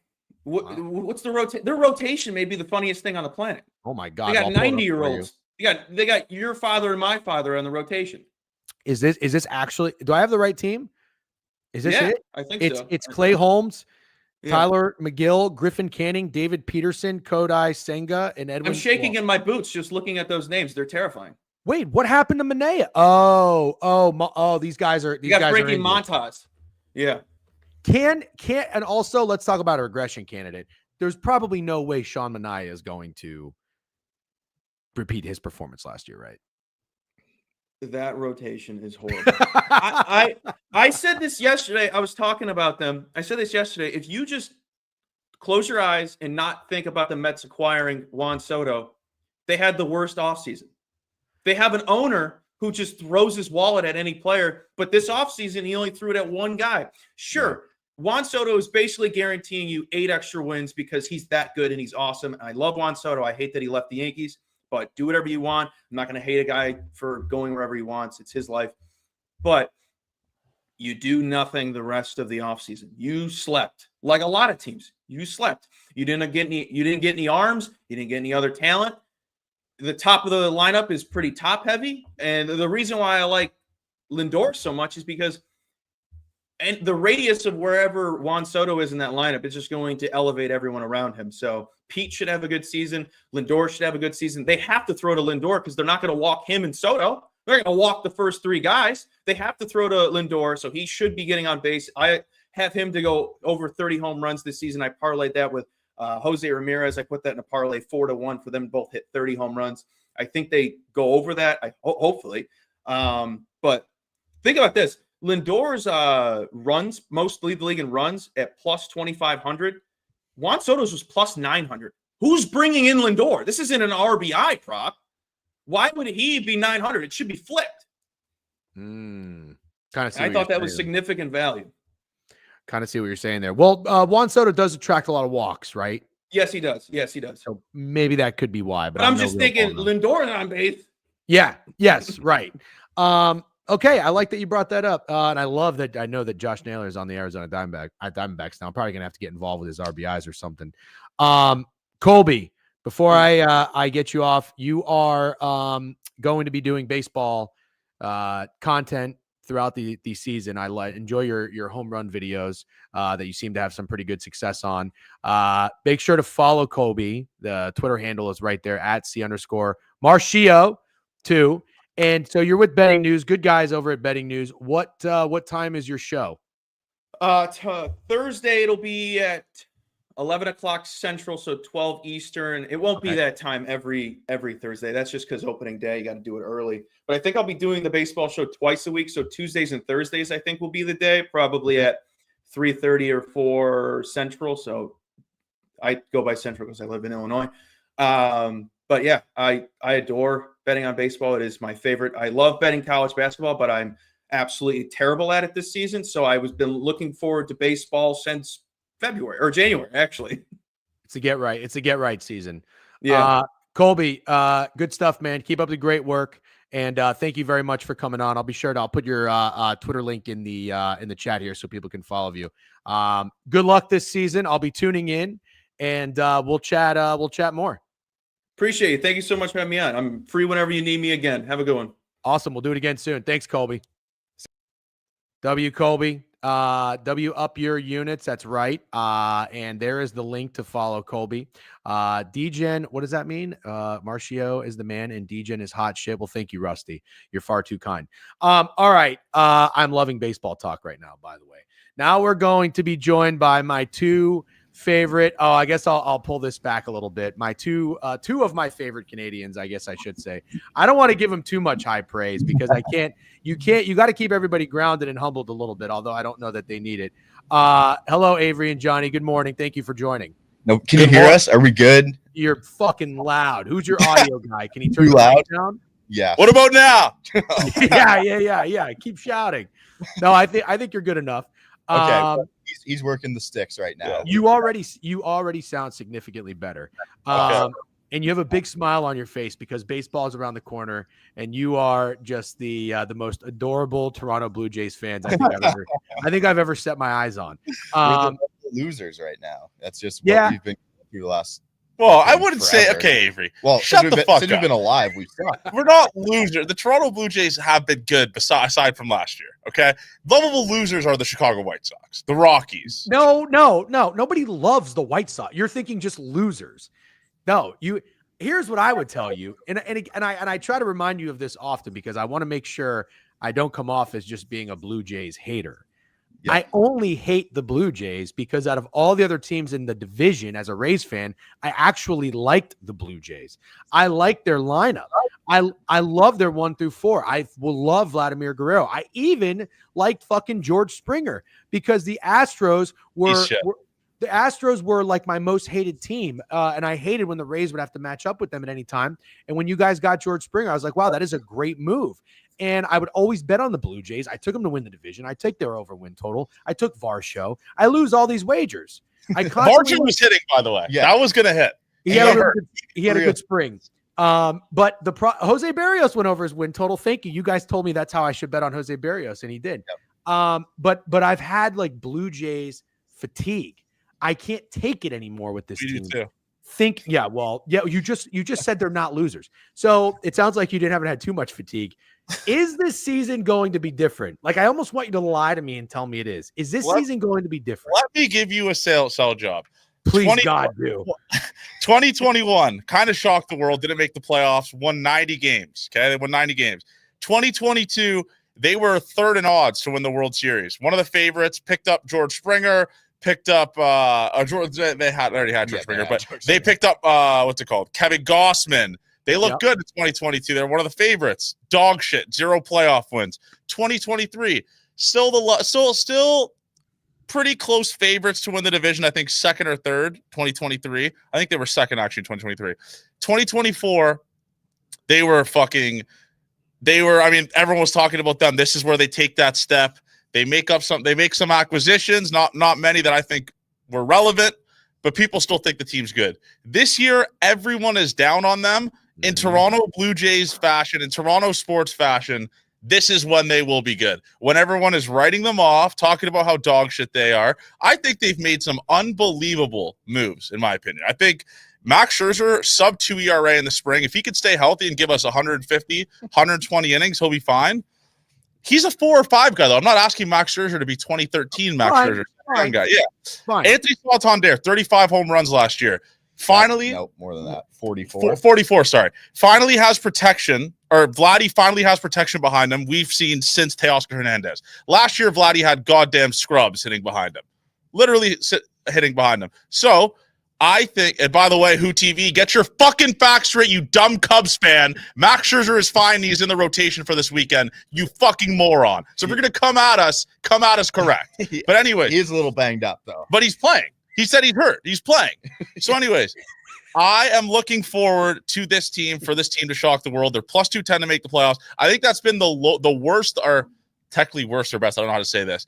What's the rotation? Their rotation may be the funniest thing on the planet. Oh my god! They got 90-year-olds. They got your father and my father on the rotation. Is this actually? Do I have the right team? Is this it? I think so. It's Clay Holmes, Tyler McGill, Griffin Canning, David Peterson, Kodai Senga, and Edwin. I'm shaking in my boots just looking at those names. They're terrifying. Wait, what happened to Manaea? Oh, these guys are breaking Montas. Yeah. And also let's talk about a regression candidate. There's probably no way Sean Manaea is going to repeat his performance last year, right? That rotation is horrible. I said this yesterday. I was talking about them. I said this yesterday. If you just close your eyes and not think about the Mets acquiring Juan Soto, they had the worst offseason. They have an owner who just throws his wallet at any player, but this offseason, he only threw it at one guy. Sure, Juan Soto is basically guaranteeing you 8 extra wins because he's that good and he's awesome. And I love Juan Soto. I hate that he left the Yankees. But do whatever you want. I'm not going to hate a guy for going wherever he wants. It's his life. But you do nothing the rest of the offseason. You slept. Like a lot of teams. You slept. You didn't get any arms. You didn't get any other talent. The top of the lineup is pretty top heavy. And the reason why I like Lindor so much is because and the radius of wherever Juan Soto is in that lineup is just going to elevate everyone around him. So Pete should have a good season. Lindor should have a good season. They have to throw to Lindor because they're not going to walk him and Soto. They're going to walk the first 3 guys. They have to throw to Lindor, so he should be getting on base. I have him to go over 30 home runs this season. I parlayed that with Jose Ramirez. I put that in a parlay 4-1 for them to both hit 30 home runs. I think they go over that, hopefully. But think about this. Lindor's runs, most lead the league in runs at plus 2,500. Juan Soto's was plus 900. Who's bringing in Lindor? This isn't an RBI prop. Why would he be 900? It should be flipped. I thought that was significant value. Kind of see what you're saying there. Well, Juan Soto does attract a lot of walks, right? Yes, he does. So maybe that could be why. But I'm just thinking Lindor on base. Yeah. Yes. Right. Okay, I like that you brought that up, and I love that. I know that Josh Naylor is on the Arizona Diamondbacks now. I'm probably gonna have to get involved with his RBIs or something. Colby, before I get you off, you are going to be doing baseball content throughout the season. I enjoy your home run videos that you seem to have some pretty good success on. Make sure to follow Colby. The Twitter handle is right there at @C_Marcio too. And so you're with Betting News, good guys over at Betting News. What time is your show? Thursday it'll be at 11 o'clock Central, so 12 Eastern. It won't be that time every Thursday. That's just because opening day, you got to do it early. But I think I'll be doing the baseball show twice a week. So Tuesdays and Thursdays, I think, will be the day, probably at 3:30 or 4 Central. So I go by Central because I live in Illinois. But yeah, I adore betting on baseball. It is my favorite. I love betting college basketball, but I'm absolutely terrible at it this season. So I've been looking forward to baseball since February or January, actually. It's a get right. It's a get right season. Yeah. Colby, good stuff, man. Keep up the great work. And thank you very much for coming on. I'll put your Twitter link in the chat here so people can follow you. Good luck this season. I'll be tuning in and we'll chat more. Appreciate it. Thank you so much for having me on. I'm free whenever you need me again. Have a good one. Awesome. We'll do it again soon. Thanks, Colby. W Colby. W up your units. That's right. And there is the link to follow Colby. DGen, what does that mean? Marcio is the man and DGen is hot shit. Well, thank you, Rusty. You're far too kind. All right. I'm loving baseball talk right now, by the way. Now we're going to be joined by my two favorite. Oh, I guess I'll pull this back a little bit. My two of my favorite Canadians, I guess I should say. I don't want to give them too much high praise because you got to keep everybody grounded and humbled a little bit, although I don't know that they need it. Hello, Avery and Johnny. Good morning. Thank you for joining. No, can you hear us? Are we good? You're fucking loud. Who's your audio guy? Can you turn Too your loud down? Yeah. What about now? Yeah. Keep shouting. No, I think you're good enough. Okay. He's working the sticks right now. You already sound significantly better. Okay. And you have a big smile on your face because baseball is around the corner, and you are just the most adorable Toronto Blue Jays fans I think I've ever set my eyes on. We're the losers right now. That's just what we've been through the last. Well, I wouldn't say. forever. Okay, Avery. Well, shut the fuck since up. we've been alive, we've sucked. We're not losers. The Toronto Blue Jays have been good aside from last year. Okay, lovable losers are the Chicago White Sox, the Rockies. No. Nobody loves the White Sox. You're thinking just losers. No, here's what I would tell you, and I try to remind you of this often because I want to make sure I don't come off as just being a Blue Jays hater. Yeah. I only hate the Blue Jays because out of all the other teams in the division, as a Rays fan, I actually liked the Blue Jays. I like their lineup. I love their 1 through 4. I will love Vladimir Guerrero. I even liked fucking George Springer because the Astros were like my most hated team. And I hated when the Rays would have to match up with them at any time. And when you guys got George Springer, I was like, wow, that is a great move. And I would always bet on the Blue Jays. I took them to win the division. I take their over win total. I took Varsho. I lose all these wagers. Varsho was hitting, by the way. Yeah. That was going to hit. He had a good spring. But Jose Barrios went over his win total. Thank you. You guys told me that's how I should bet on Jose Barrios, and he did. Yep. But I've had like Blue Jays fatigue. I can't take it anymore with this team. Too. You just said they're not losers. So it sounds like you haven't had too much fatigue. Is this season going to be different? Like, I almost want you to lie to me and tell me it is. Is this season going to be different? Let me give you a sell job. Please, God, do. 2021 kind of shocked the world. Didn't make the playoffs. Won 90 games. Okay, they won 90 games. 2022, they were third in odds to win the World Series. One of the favorites picked up George Springer. Picked up they already had George Springer, but they picked up what's it called? Kevin Gossman. They look good in 2022. They're one of the favorites. Dog shit, 0 playoff wins. 2023, still pretty close favorites to win the division. I think second or third. 2023, I think they were second actually. 2023, 2024, they were. I mean, everyone was talking about them. This is where they take that step. They make some acquisitions, not many that I think were relevant, but people still think the team's good. This year, everyone is down on them. In Toronto Blue Jays fashion, in Toronto sports fashion, this is when they will be good. When everyone is writing them off, talking about how dog shit they are, I think they've made some unbelievable moves, in my opinion. I think Max Scherzer, sub-2 ERA in the spring, if he could stay healthy and give us 150, 120 innings, he'll be fine. He's a 4 or 5 guy, though. I'm not asking Max Scherzer to be 2013 Max Scherzer. Fine. Guy. Yeah. Fine. Anthony Santander, 35 home runs last year. Finally, no, more than that. 44. 44, sorry. Finally has protection, or Vladdy finally has protection behind him. We've seen since Teoscar Hernandez. Last year, Vladdy had goddamn scrubs hitting behind him. Literally hitting behind him. So I think, and by the way, Who TV, get your fucking facts straight, you dumb Cubs fan. Max Scherzer is fine. He's in the rotation for this weekend. You fucking moron. So if you're going to come at us correct. But anyway. He is a little banged up, though. But he's playing. He said he's hurt. He's playing. So anyways, I am looking forward to this team, for this team to shock the world. They're plus 210 to make the playoffs. I think that's been the worst, or technically worst or best. I don't know how to say this.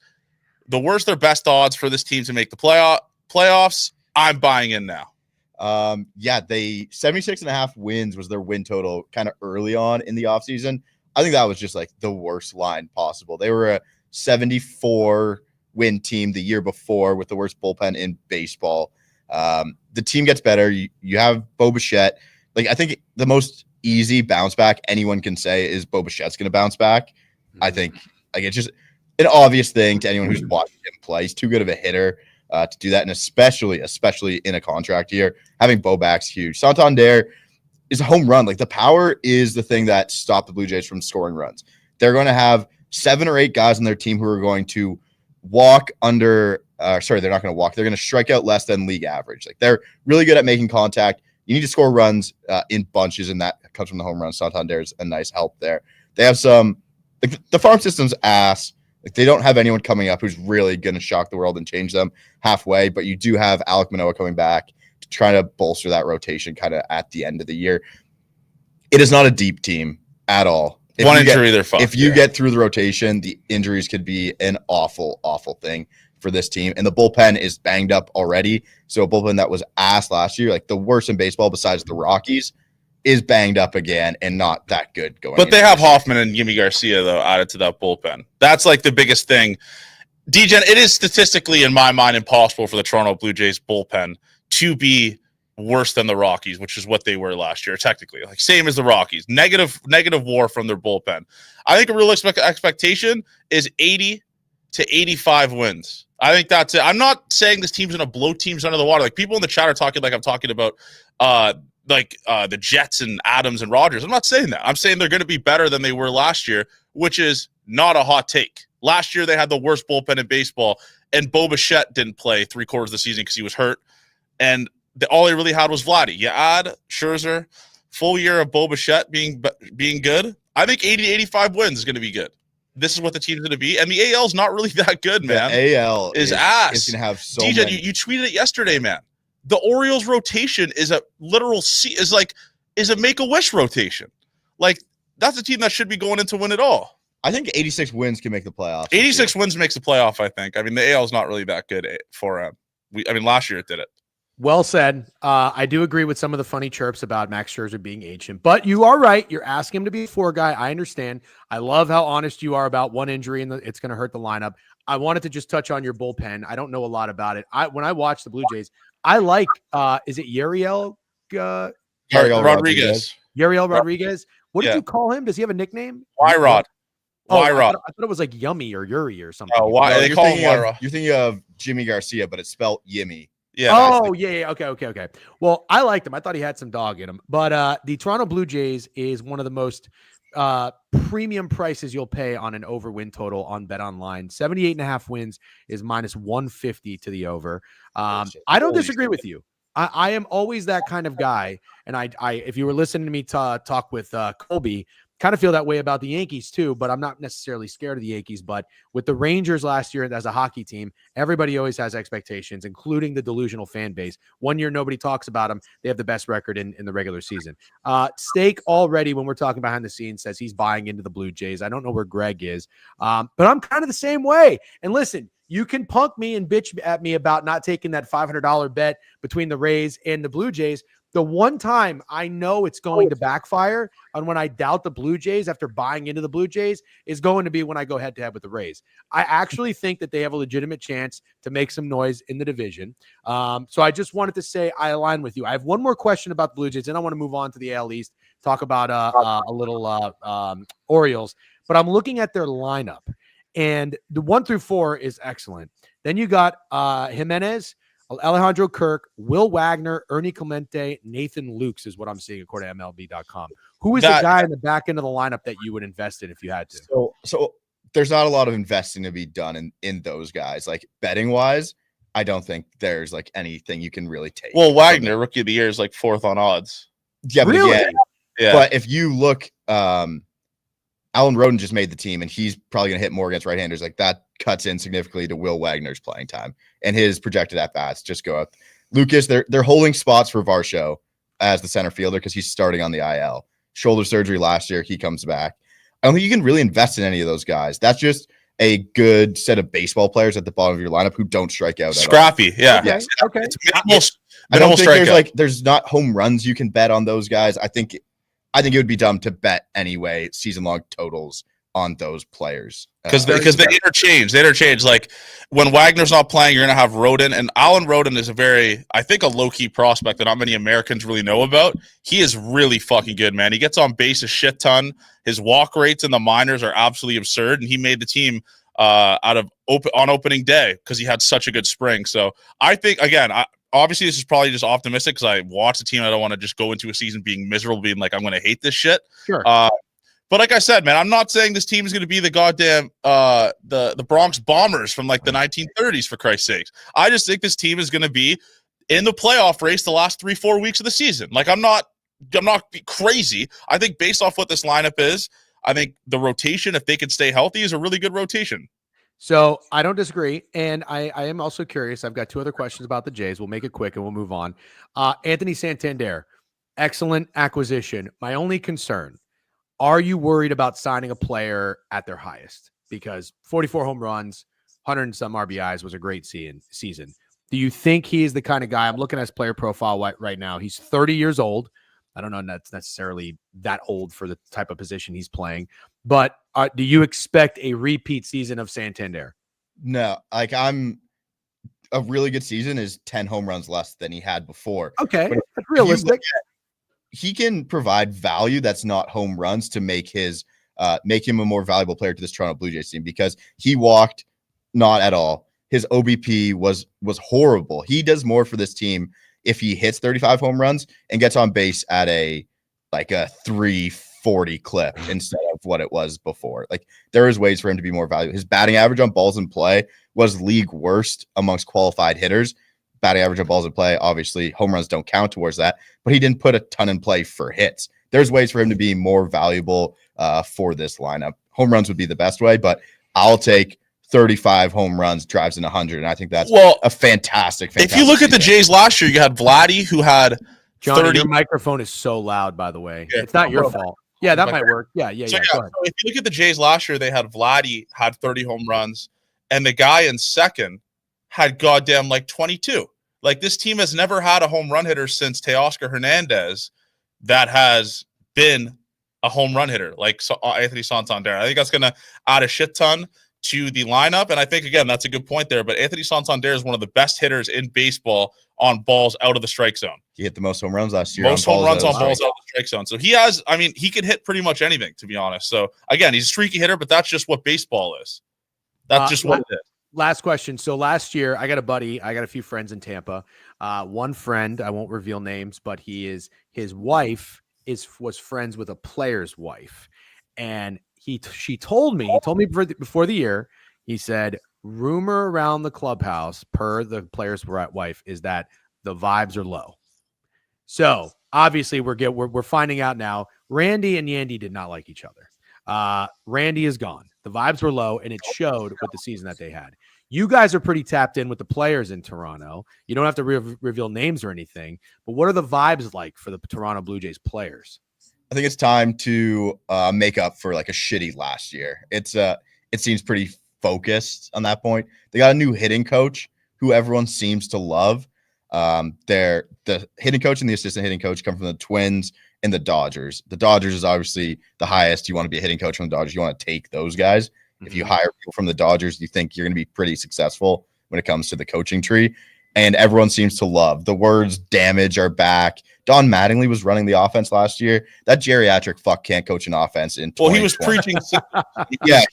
The worst or best odds for this team to make the playoffs. I'm buying in now. Yeah, 76.5 wins was their win total kind of early on in the offseason. I think that was just like the worst line possible. They were a 74 win team the year before with the worst bullpen in baseball. The team gets better. You have Bo Bichette. Like, I think the most easy bounce back anyone can say is Bo Bichette's going to bounce back. I think like it's just an obvious thing to anyone who's watching him play. He's too good of a hitter to do that, and especially in a contract year, having Bo back's huge. Santander is a home run. Like, the power is the thing that stopped the Blue Jays from scoring runs. They're going to have 7 or 8 guys on their team who are going to walk under. They're not going to walk. They're going to strike out less than league average. Like, they're really good at making contact. You need to score runs in bunches, and that comes from the home run. Santander's a nice help there. They have some. Like, the farm system's ass. Like, they don't have anyone coming up who's really going to shock the world and change them halfway, but you do have Alek Manoah coming back to try to bolster that rotation kind of at the end of the year. It is not a deep team at all. If you get through the rotation, the injuries could be an awful, awful thing for this team. And the bullpen is banged up already. So a bullpen that was ass last year, like the worst in baseball besides the Rockies, is banged up again and not that good going. But they have Hoffman and Yimi Garcia, though, added to that bullpen. That's like the biggest thing. DGen, it is statistically, in my mind, impossible for the Toronto Blue Jays bullpen to be worse than the Rockies, which is what they were last year, technically. Like, same as the Rockies. Negative WAR from their bullpen. I think a real expectation is 80 to 85 wins. I think that's it. I'm not saying this team's going to blow teams under the water. Like, people in the chat are talking like I'm talking about the Jets and Adams and Rogers. I'm not saying that. I'm saying they're going to be better than they were last year, which is not a hot take. Last year, they had the worst bullpen in baseball, and Bo Bichette didn't play 3/4 of the season because he was hurt. And all they really had was Vladdy. You add Scherzer, full year of Bo Bichette being good. I think 80 to 85 wins is going to be good. This is what the team's going to be. And the AL is not really that good, man. The AL is ass. It's going to have so DJ, many. You tweeted it yesterday, man. The Orioles rotation is a literal is a Make-A-Wish rotation. Like, that's a team that should be going in to win it all. I think 86 wins can make the playoffs. 86 wins makes the playoff, I think. I mean, the AL is not really that good for him. Last year it did it. Well said. I do agree with some of the funny chirps about Max Scherzer being ancient, but you are right. You're asking him to be a 4 guy. I understand. I love how honest you are about one injury and it's going to hurt the lineup. I wanted to just touch on your bullpen. I don't know a lot about it. When I watch the Blue Jays, I like, is it Yariel Rodriguez? Yariel Rodriguez. What did you call him? Does he have a nickname? Y-Rod. Y-Rod. I thought it was like Yummy or Yuri or something. Oh, they call him Y-Rod. You're thinking of Jimmy Garcia, but it's spelled Yimmy. Yeah. Oh, yeah. Okay. Well, I liked him. I thought he had some dog in him. But the Toronto Blue Jays is one of the most premium prices you'll pay on an over win total on BetOnline. 78.5 wins is minus 150 to the over. I don't disagree with you. I am always that kind of guy. And I if you were listening to me talk with Colby, kind of feel that way about the Yankees too, but I'm not necessarily scared of the Yankees. But with the Rangers last year as a hockey team, everybody always has expectations, including the delusional fan base. One year, nobody talks about them. They have the best record in the regular season. Steak already, when we're talking behind the scenes, says he's buying into the Blue Jays. I don't know where Greg is, but I'm kind of the same way. And listen, you can punk me and bitch at me about not taking that $500 bet between the Rays and the Blue Jays. The one time I know it's going to backfire on when I doubt the Blue Jays after buying into the Blue Jays is going to be when I go head to head with the Rays. I actually think that they have a legitimate chance to make some noise in the division. So I just wanted to say I align with you. I have one more question about the Blue Jays, and I want to move on to the AL East, talk about a little Orioles. but I'm looking at their lineup, and the 1 through 4 is excellent. Then you got Jimenez, Alejandro Kirk, Will Wagner, Ernie Clemente, Nathan Lukes is what I'm seeing according to MLB.com. Who is the guy in the back end of the lineup that you would invest in if you had to? So there's not a lot of investing to be done in those guys. Like betting wise, I don't think there's like anything you can really take. Well, Wagner, rookie of the year, is like 4th on odds. Yeah, but really? again, but if you look, Alan Roden just made the team, and he's probably going to hit more against right-handers. Like that cuts in significantly to Will Wagner's playing time, and his projected at-bats just go up. Lucas, they're holding spots for Varsho as the center fielder because he's starting on the IL. Shoulder surgery last year, he comes back. I don't think you can really invest in any of those guys. That's just a good set of baseball players at the bottom of your lineup who don't strike out. Scrappy, yeah. Okay. Okay. I don't think there's not home runs you can bet on those guys. I think it would be dumb to bet anyway season long totals on those players because they interchange. Like when Wagner's not playing, you're gonna have Roden, and Alan Roden is I think a low key prospect that not many Americans really know about. He is really fucking good, man. He gets on base a shit ton. His walk rates in the minors are absolutely absurd, and he made the team on opening day because he had such a good spring. So I think again, obviously this is probably just optimistic because I watch the team. I don't want to just go into a season being miserable, being like I'm going to hate this shit. Sure. But like I said, man, I'm not saying this team is going to be the goddamn the Bronx Bombers from like the 1930s, for Christ's sakes. I just think this team is going to be in the playoff race the last 3-4 weeks of the season. Like I'm not crazy. I think based off what this lineup is, I think the rotation, if they can stay healthy, is a really good rotation. So I don't disagree, and I am also curious. I've got 2 other questions about the Jays. We'll make it quick and we'll move on. Anthony Santander, excellent acquisition. My only concern. Are you worried about signing a player at their highest? Because 44 home runs, 100 and some RBIs was a great season. Do you think he is the kind of guy? I'm looking at his player profile right now. He's 30 years old. I don't know if that's necessarily that old for the type of position he's playing. But do you expect a repeat season of Santander? No. Like a really good season is 10 home runs less than he had before. Okay, that's realistic. He can provide value that's not home runs to make him a more valuable player to this Toronto Blue Jays team because he walked not at all. His OBP was horrible. He does more for this team if he hits 35 home runs and gets on base at a 340 clip instead of what it was before. Like there is ways for him to be more valuable. His batting average on balls in play was league worst amongst qualified hitters. Batting average on balls in play, obviously home runs don't count towards that, but he didn't put a ton in play for hits. There's ways for him to be more valuable for this lineup. Home runs would be the best way, but I'll take 35 home runs, drives in 100, and I think that's a fantastic if you look at the Jays last year, you had Vladdy who had Johnny, 30. Your microphone is so loud, by the way. Yeah, it's not your fault. Yeah, that might work. Yeah. So if you look at the Jays last year, they had Vladdy had 30 home runs, and the guy in second had goddamn like 22. Like this team has never had a home run hitter since Teoscar Hernandez that has been a home run hitter like Anthony Santander. I think that's going to add a shit ton to the lineup. And I think, again, that's a good point there. But Anthony Santander is one of the best hitters in baseball on balls out of the strike zone. He hit the most home runs last year. Most home runs on balls out of the strike zone. So he has, he can hit pretty much anything, to be honest. So, again, he's a streaky hitter, but that's just what baseball is. That's just what it is. Last question. So last year, I got a few friends in Tampa. One friend, I won't reveal names, but his wife was friends with a player's wife. And he told me before the year, he said, rumor around the clubhouse per the player's wife is that the vibes are low. So obviously we're finding out now, Randy and Yandy did not like each other. Randy is gone. The vibes were low, and it showed with the season that they had. You guys are pretty tapped in with the players in Toronto. You don't have to reveal names or anything, but what are the vibes like for the Toronto Blue Jays players? I think it's time to make up for like a shitty last year. It seems pretty focused on that point. They got a new hitting coach who everyone seems to love. The hitting coach and the assistant hitting coach come from the Twins and the Dodgers. The Dodgers is obviously the highest. You want to be a hitting coach from the Dodgers. You want to take those guys. Mm-hmm. If you hire people from the Dodgers, you think you're going to be pretty successful when it comes to the coaching tree. and everyone seems to love. The words damage are back. Don Mattingly was running the offense last year. That geriatric fuck can't coach an offense in 2020. Well, he was preaching. Yeah,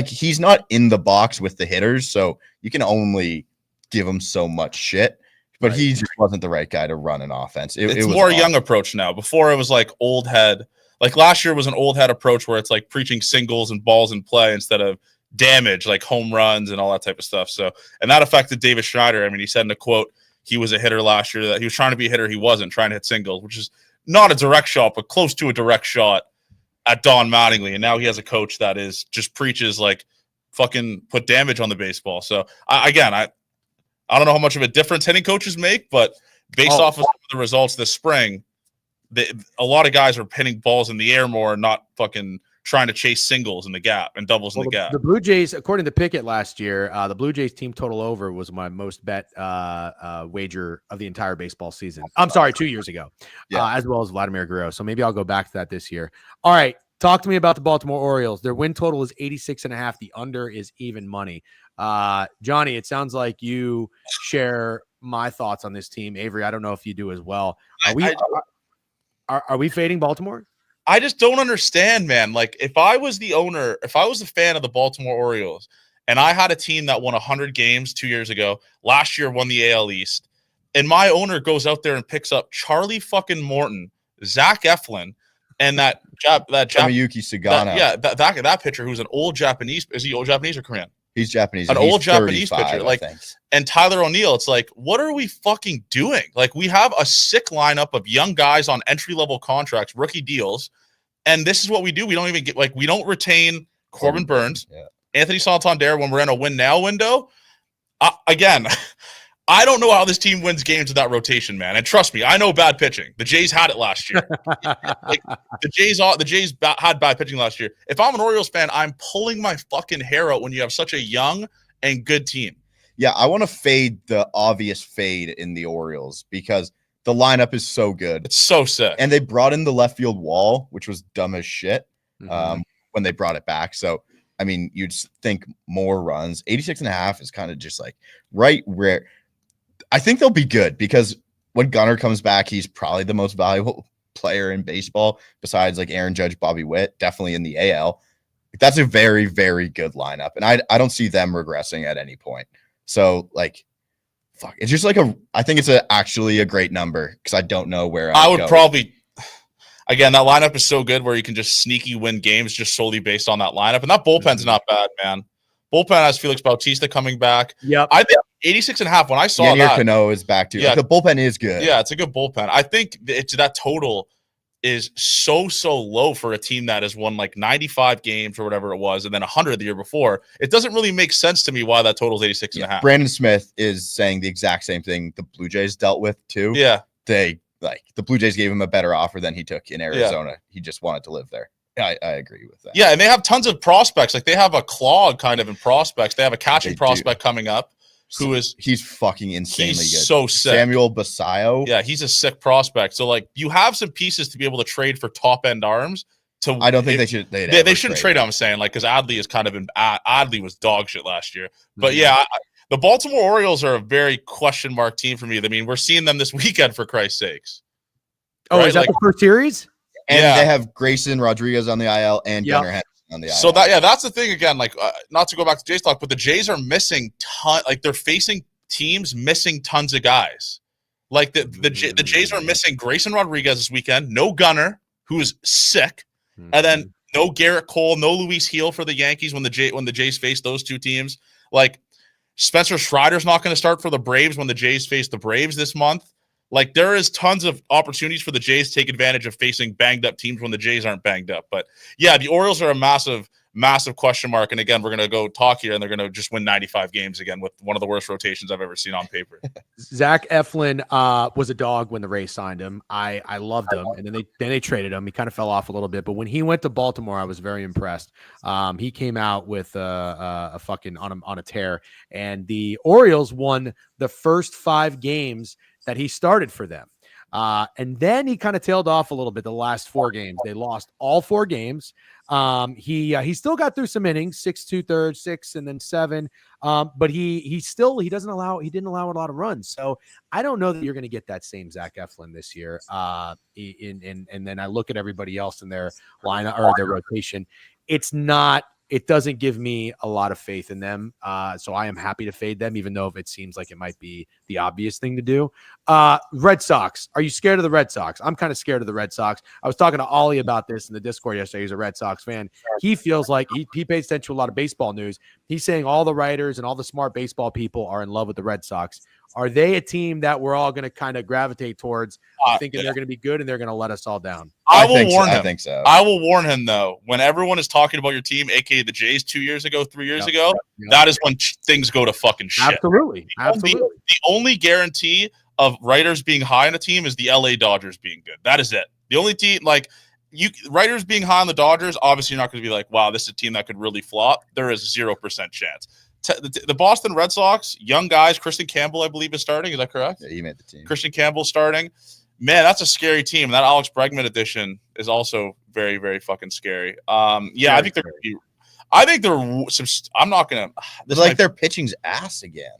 he's not in the box with the hitters, so you can only give him so much shit. But Right. he just wasn't the right guy to run an offense. It's it was more a awful. young approach now. Before it was like old head. Like last year was an old head approach where it's like preaching singles and balls in play instead of damage, like home runs and all that type of stuff. So, and that affected Davis Schneider. I mean, he said in a quote, he was a hitter last year, that he was trying to be a hitter. He wasn't trying to hit singles, which is not a direct shot, but close to a direct shot at Don Mattingly. And now he has a coach that is just preaches like fucking put damage on the baseball. So I don't know how much of a difference hitting coaches make, but based off of the results this spring, a lot of guys are hitting balls in the air more and not fucking trying to chase singles in the gap and doubles in the gap. The Blue Jays, according to Pickett last year, the Blue Jays team total over was my most bet wager of the entire baseball season. I'm sorry, 2 years ago, as well as Vladimir Guerrero. So maybe I'll go back to that this year. All right. Talk to me about the Baltimore Orioles. Their win total is 86.5. The under is even money. Johnny, it sounds like you share my thoughts on this team. Avery, I don't know if you do as well. Are we fading Baltimore? I just don't understand, man. Like, if I was the owner, if I was a fan of the Baltimore Orioles, and I had a team that won 100 games 2 years ago, last year won the AL East, and my owner goes out there and picks up Charlie fucking Morton, Zach Eflin, and that Tomoyuki Sagano. That pitcher who's an old Japanese. Is he old Japanese or Korean? He's Japanese. An old Japanese pitcher. Like, and Tyler O'Neill, it's like, what are we fucking doing? Like, we have a sick lineup of young guys on entry-level contracts, rookie deals, and this is what we do. We don't even get, like, we don't retain Corbin Burns, Anthony Santander when we're in a win-now window. Again, I don't know how this team wins games with that rotation, man. And trust me, I know bad pitching. The Jays had it last year. Like, the Jays had bad pitching last year. If I'm an Orioles fan, I'm pulling my fucking hair out when you have such a young and good team. Yeah, I want to fade the obvious fade in the Orioles because the lineup is so good. It's so sick. And they brought in the left field wall, which was dumb as shit when they brought it back. So, I mean, you'd think more runs. 86.5 is kind of just like right where – I think they'll be good because when Gunnar comes back, he's probably the most valuable player in baseball besides like Aaron Judge, Bobby Witt, definitely in the AL. That's a very, very good lineup. And I don't see them regressing at any point. So like, fuck, it's just like I think it's actually a great number because I don't know where I would probably, again, that lineup is so good where you can just sneaky win games just solely based on that lineup. And that bullpen's not bad, man. Bullpen has Felix Bautista coming back. Yep. I think 86.5 when I saw Yanier that. Cano is back too. Yeah. Like, the bullpen is good. Yeah, it's a good bullpen. I think that total is so low for a team that has won like 95 games or whatever it was and then 100 the year before. It doesn't really make sense to me why that total is 86.5. Brandon Smith is saying the exact same thing the Blue Jays dealt with too. Yeah. The Blue Jays gave him a better offer than he took in Arizona. Yeah. He just wanted to live there. I agree with that. Yeah, and they have tons of prospects. Like, they have a clog kind of in prospects. They have a catching prospect coming up he's fucking insanely good. So sick. Samuel Basayo. Yeah, he's a sick prospect. So, like, you have some pieces to be able to trade for top-end arms. I don't think they should. They shouldn't trade him, I'm saying, like, because Adley is kind of Adley was dog shit last year. But, yeah, the Baltimore Orioles are a very question mark team for me. I mean, we're seeing them this weekend, for Christ's sakes. Oh, right? Is that the first series? And they have Grayson Rodriguez on the IL and Gunnar Henderson on the IL. So that's the thing again. Like, not to go back to Jays talk, but the Jays are missing they're facing teams missing tons of guys. Like the Jays are missing Grayson Rodriguez this weekend. No Gunnar, who is sick, and then no Garrett Cole, no Luis Gil for the Yankees when the Jays face those two teams. Like, Spencer Strider's not going to start for the Braves when the Jays face the Braves this month. Like, there is tons of opportunities for the Jays to take advantage of facing banged up teams when the Jays aren't banged up. But yeah, the Orioles are a massive, massive question mark. And again, we're going to go talk here and they're going to just win 95 games again with one of the worst rotations I've ever seen on paper. Zach Eflin was a dog when the Rays signed him. I loved him. And then they traded him. He kind of fell off a little bit, but when he went to Baltimore, I was very impressed. He came out with a fucking on a tear, and the Orioles won the first 5 games that he started for them. And then he kind of tailed off a little bit the last 4 games. They lost all 4 games. He still got through some innings, 6 2/3, 6, and then 7. But he didn't allow a lot of runs. So I don't know that you're going to get that same Zach Eflin this year. And then I look at everybody else in their lineup or their rotation. It doesn't give me a lot of faith in them. So I am happy to fade them, even though it seems like it might be the obvious thing to do. Red Sox. Are you scared of the Red Sox? I'm kind of scared of the Red Sox. I was talking to Ollie about this in the Discord yesterday. He's a Red Sox fan. He feels like he pays attention to a lot of baseball news. He's saying all the writers and all the smart baseball people are in love with the Red Sox. Are they a team that we're all going to kind of gravitate towards, thinking they're going to be good and they're going to let us all down? I will warn him. I think so. I will warn him, though. When everyone is talking about your team, aka the Jays 2 years ago, 3 years ago, that is when things go to fucking shit. Absolutely. The only guarantee of writers being high on a team is the LA Dodgers being good. That is it. The only team, writers being high on the Dodgers, obviously you're not going to be like, wow, this is a team that could really flop. There is 0% chance. The Boston Red Sox, young guys, Christian Campbell, I believe, is starting. Is that correct? Yeah, he made the team. Christian Campbell starting. Man, that's a scary team. That Alex Bregman addition is also very, very fucking scary. I think they're. I think they're some. I'm not gonna. It's like their pitching's ass again.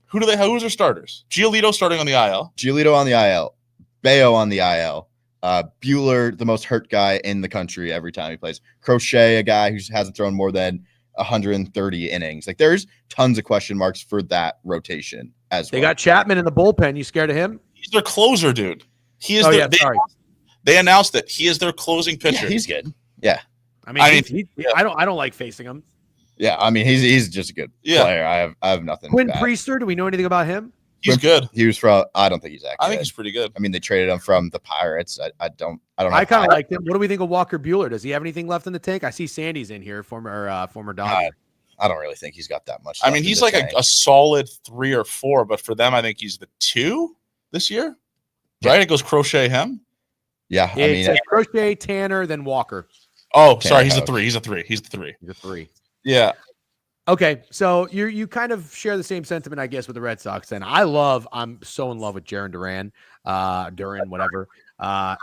Who's their starters? Giolito starting on the IL. Giolito on the IL. Bayo on the IL. Bueller, the most hurt guy in the country every time he plays. Crochet, a guy who hasn't thrown more than 130 innings. Like, there's tons of question marks for that rotation as well. They got Chapman in the bullpen. You scared of him? He's their closer, dude. He is. They announced that he is their closing pitcher. Yeah, he's good. Yeah. I mean, I don't like facing him. Yeah, I mean, he's just a good player. I have nothing. Quinn Priester, do we know anything about him? He's good. He was from. I don't think he's actually. I think he's pretty good. I mean, they traded him from the Pirates. I don't. I kind of liked him. What do we think of Walker Bueller? Does he have anything left in the tank? I see Sandy's in here, former Dodger. I don't really think he's got that much. I mean, he's like a solid 3 or 4, but for them, I think he's the 2 this year. Yeah. Right? It goes Crochet, him. Yeah, it's Crochet, Tanner, then Walker. Oh, sorry, he's a 3. He's a 3. Yeah. Okay, so you kind of share the same sentiment, I guess, with the Red Sox. Then I'm so in love with Jarren Duran, whatever,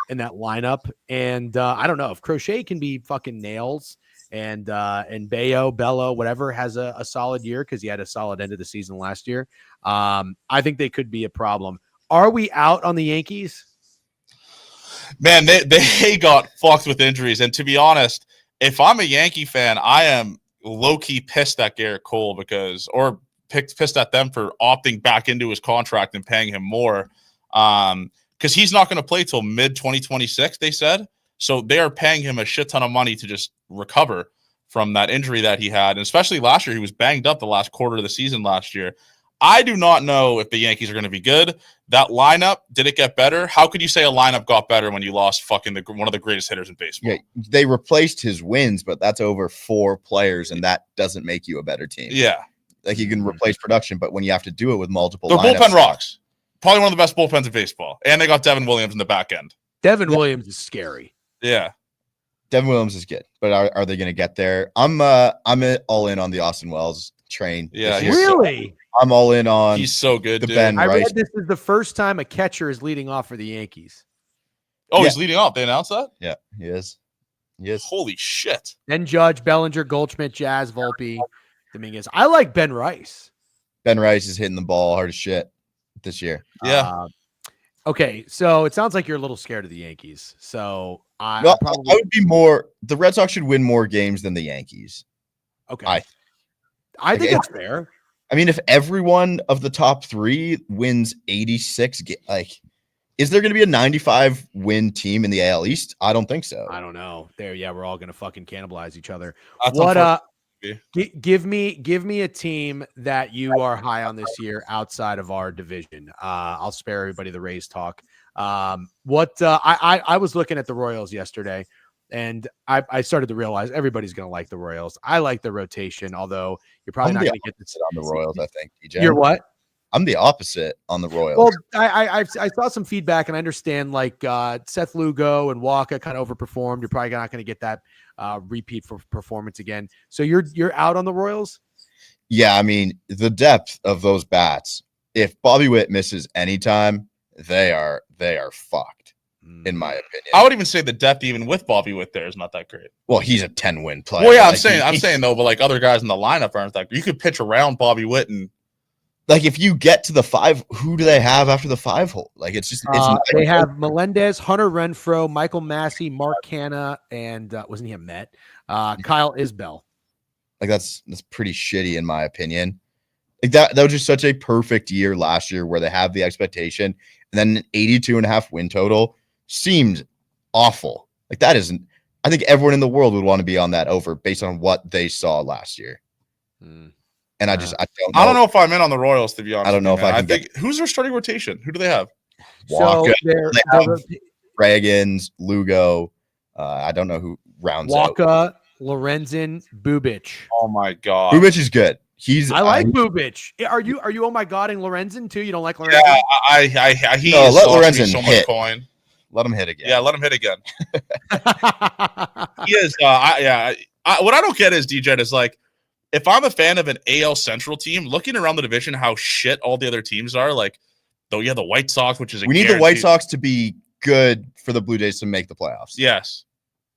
in that lineup. And I don't know if Crochet can be fucking nails, and Bello, whatever, has a solid year because he had a solid end of the season last year. I think they could be a problem. Are we out on the Yankees? Man, they got fucked with injuries. And to be honest, if I'm a Yankee fan, I am low-key pissed at Garrett Cole pissed at them for opting back into his contract and paying him more. Because he's not going to play till mid-2026, they said. So they are paying him a shit ton of money to just recover from that injury that he had. And especially last year, he was banged up the last quarter of the season last year. I do not know if the Yankees are going to be good. That lineup, did it get better? How could you say a lineup got better when you lost fucking one of the greatest hitters in baseball? Yeah, they replaced his wins, but that's over 4 players, and that doesn't make you a better team. Yeah. Like, you can replace production, but when you have to do it with multiple Their lineups, bullpen rocks. Probably one of the best bullpens in baseball. And they got Devin Williams in the back end. Devin Williams is scary. Yeah. Devin Williams is good, but are they going to get there? I'm all in on the Austin Wells train. Yeah. Really? I'm all in on. He's so good, dude. Ben I Rice. read this is the first time a catcher is leading off for the Yankees. Oh, he's leading off. They announced that? Yeah, he is. Holy shit. Then Judge, Bellinger, Goldschmidt, Jazz, Volpe, Dominguez. I like Ben Rice. Ben Rice is hitting the ball hard as shit this year. Yeah. Okay, so it sounds like you're a little scared of the Yankees. So I would be more. The Red Sox should win more games than the Yankees. Okay. I think it's fair. I mean, if everyone of the top 3 wins 86, is there going to be a 95 win team in the AL East? I don't think so. I don't know. We're all going to fucking cannibalize each other. Give me a team that you are high on this year outside of our division. I'll spare everybody the Rays talk. I was looking at the Royals yesterday, and I started to realize everybody's going to like the Royals. I like the rotation, although you're probably not going to get this on the Royals. I think. DJ. You're what? I'm the opposite on the Royals. Well, I saw some feedback, and I understand Seth Lugo and Walker kind of overperformed. You're probably not going to get that repeat for performance again. So you're out on the Royals? Yeah, I mean, the depth of those bats. If Bobby Witt misses any time, they are fucked, in my opinion. I would even say the depth, even with Bobby Witt there, is not that great. Well, he's a 10-win player. Well, yeah, Like, I'm saying though, but like other guys in the lineup aren't that. You could pitch around Bobby Witt, and like if you get to the 5, who do they have after the 5 hole? Like it's just they have Melendez, Hunter Renfroe, Michael Massey, Mark Canna, and wasn't he a Met? Kyle Isbell. like that's pretty shitty in my opinion. Like that was just such a perfect year last year where they have the expectation, and then an 82.5 win total seemed awful. Like that isn't. I think everyone in the world would want to be on that over based on what they saw last year. And I don't know if I'm in on the Royals, to be honest. I don't know if I can who's their starting rotation? Who do they have? Walker, So they're Reagans, Lugo. I don't know who rounds out. Walker, Lorenzen, Bubic. Oh my god, Bubic is good. I like Bubic. Are you oh my godding Lorenzen too? You don't like Lorenzen? Yeah, he no, is let Lorenzen so hit. Much coin. Let him hit again. Yeah, let him hit again. He is. What I don't get is DJ is like, if I'm a fan of an AL Central team, looking around the division, how shit all the other teams are. Like, though, yeah, the White Sox, which is we need the White Sox to be good for the Blue Jays to make the playoffs. Yes,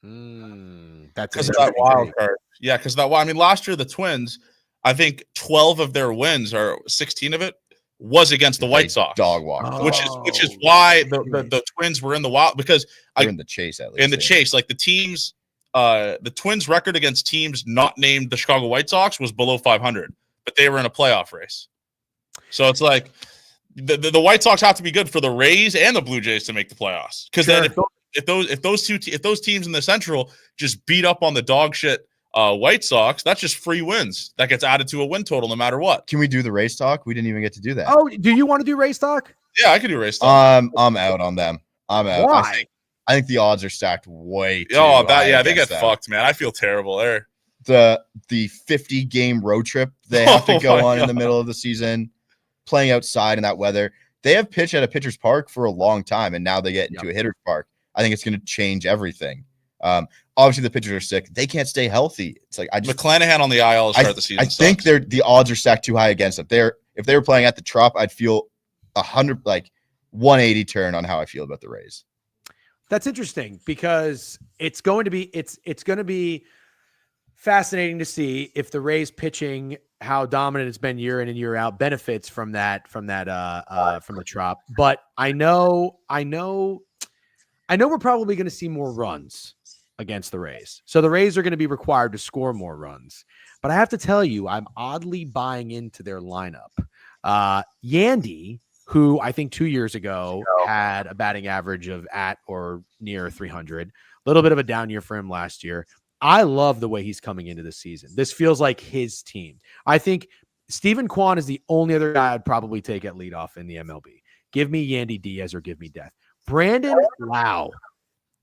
that's because of that wild card. Yeah, because that. Well, I mean, last year the Twins, I think 12 of their wins, or 16 of it, was against the White Sox. Dog walk, which is why the Twins were in the wild, because they're in the chase at least. In the chase, like the teams. The Twins' record against teams not named the Chicago White Sox was below 500, but they were in a playoff race. So it's like the White Sox have to be good for the Rays and the Blue Jays to make the playoffs. Because then if those teams in the Central just beat up on the dog shit White Sox, that's just free wins that gets added to a win total no matter what. Can we do the race talk? We didn't even get to do that. Oh, do you want to do race talk? Yeah, I could do race talk. I'm out on them. I'm out. Why? I think the odds are stacked way too high. They get them. fucked, man. I feel terrible there. The 50-game road trip they have to go on in the middle of the season, playing outside in that weather. They have pitched at a pitcher's park for a long time, and now they get into a hitter's park. I think it's going to change everything. Obviously, the pitchers are sick; they can't stay healthy. It's like McClanahan on the IL to start the season. I think the odds are stacked too high against them. If they were playing at the Trop, I'd feel 180 turn on how I feel about the Rays. That's interesting because it's going to be fascinating to see if the Rays pitching, how dominant it's been year in and year out, benefits from the Trop. But I know we're probably going to see more runs against the Rays. So the Rays are going to be required to score more runs. But I have to tell you, I'm oddly buying into their lineup. Yandy, who I think 2 years ago had a batting average of at or near 300. A little bit of a down year for him last year. I love the way he's coming into the season. This feels like his team. I think Stephen Kwan is the only other guy I'd probably take at leadoff in the MLB. Give me Yandy Diaz or give me Death. Brandon Lau.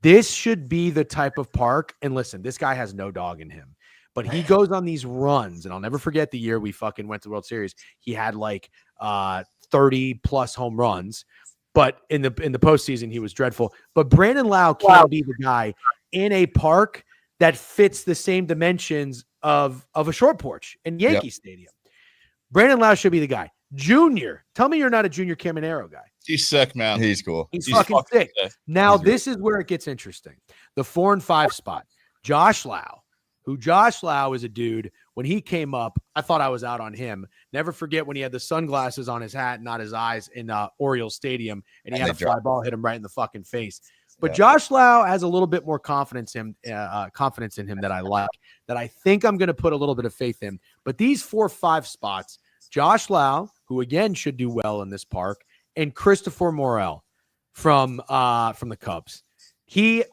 This should be the type of park. And listen, this guy has no dog in him. But he goes on these runs, and I'll never forget the year we fucking went to the World Series. He had 30 plus home runs, but in the postseason he was dreadful. But Brandon Lau can be the guy in a park that fits the same dimensions of a short porch in Yankee Stadium. Brandon Lau should be the guy. Junior, tell me you're not a Junior Caminero guy. He's sick, man. He's cool. He's fucking sick. Now this is where it gets interesting. The 4 and 5 spot. Josh Lau. Josh Lau is a dude, when he came up, I thought I was out on him. Never forget when he had the sunglasses on his hat, not his eyes, in Orioles Stadium, and he had a fly ball hit him right in the fucking face. But Josh Lau has a little bit more confidence in him that I like, that I think I'm going to put a little bit of faith in. But these 4-5 spots, Josh Lau, who again should do well in this park, and Christopher Morel from the Cubs.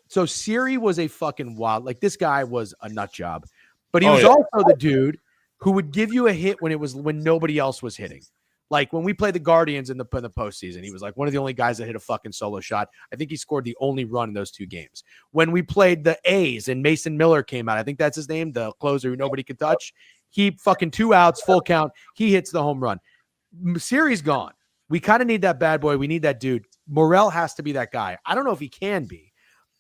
So Siri was a fucking wild, this guy was a nut job, but he was also the dude who would give you a hit when nobody else was hitting. Like when we played the Guardians in the postseason, he was like one of the only guys that hit a fucking solo shot. I think he scored the only run in those 2 games. When we played the A's and Mason Miller came out, I think that's his name, the closer who nobody could touch. He fucking 2 outs, full count. He hits the home run. Siri's gone. We kind of need that bad boy. We need that dude. Morel has to be that guy. I don't know if he can be.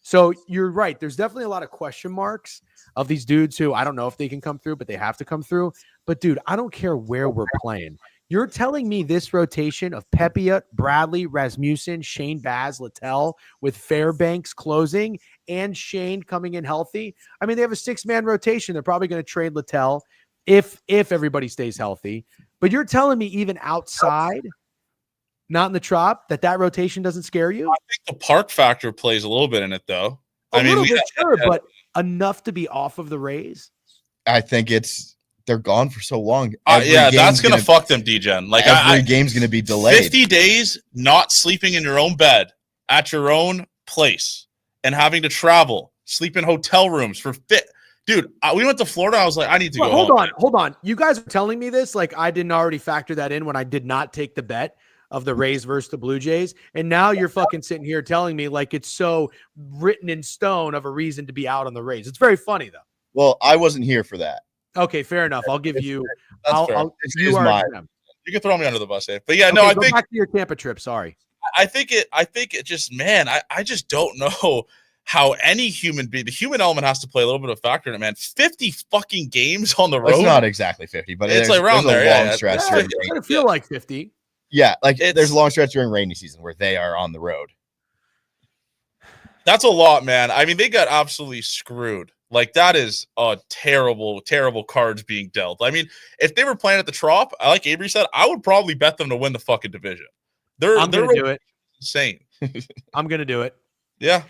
So you're right. There's definitely a lot of question marks of these dudes who I don't know if they can come through, but they have to come through. But dude, I don't care where we're playing. You're telling me this rotation of Pepiot, Bradley, Rasmussen, Shane Baz, Littell with Fairbanks closing and Shane coming in healthy. I mean, they have a 6-man rotation. They're probably going to trade Littell if everybody stays healthy. But you're telling me even outside, not in the Trop, that rotation doesn't scare you? I think the park factor plays a little bit in it, though. A little bit, sure, but enough to be off of the Rays. I think they're gone for so long. Yeah, that's gonna fuck them, DGen. Like every game's gonna be delayed. 50 days not sleeping in your own bed at your own place and having to travel, sleep in hotel rooms for Dude, we went to Florida. I was like, I need to go home. Hold on. You guys are telling me this like I didn't already factor that in when I did not take the bet of the Rays versus the Blue Jays. And now you're fucking sitting here telling me like it's so written in stone of a reason to be out on the Rays. It's very funny, though. Well, I wasn't here for that. Okay, fair enough. I'll give you. You can throw me under the bus, Dave. But yeah, no, I think back to your Tampa trip. Sorry. I think it just, man, I just don't know how any human being, the human element has to play a little bit of factor in it, man. 50 fucking games on the road. It's not exactly 50, but it's like around there. There's a long stretch. It's going to feel like 50. Yeah, like there's a long stretch during rainy season where they are on the road. That's a lot, man. I mean, they got absolutely screwed. Like, that is a terrible, terrible cards being dealt. I mean, if they were playing at the Trop, like Avery said, I would probably bet them to win the fucking division. I'm going to do it. Insane. I'm going to do it. Yeah.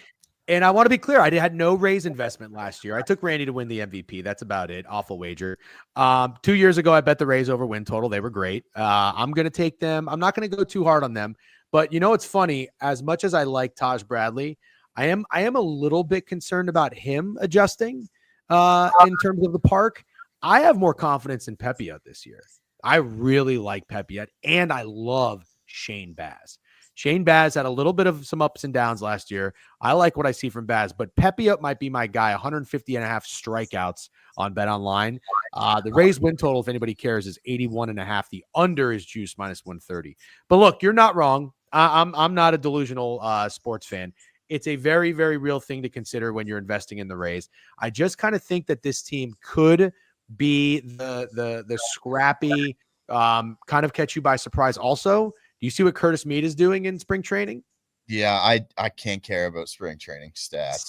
And I want to be clear, I had no Rays investment last year. I took Randy to win the MVP. That's about it. Awful wager. 2 years ago, I bet the Rays over win total. They were great. I'm going to take them. I'm not going to go too hard on them. But you know what's funny? As much as I like Taj Bradley, I am a little bit concerned about him adjusting in terms of the park. I have more confidence in Pepiot this year. I really like Pepiot, and I love Shane Baz. Shane Baz had a little bit of some ups and downs last year. I like what I see from Baz, but Pepiot might be my guy. 150 and a half strikeouts on Bet Online. The Rays win total, if anybody cares, is 81 and a half. The under is juice minus 130. But look, you're not wrong. I'm not a delusional sports fan. It's a very, very real thing to consider when you're investing in the Rays. I just kind of think that this team could be the scrappy, kind of catch you by surprise. Also, do you see what Curtis Meade is doing in spring training? Yeah, I can't care about spring training stats.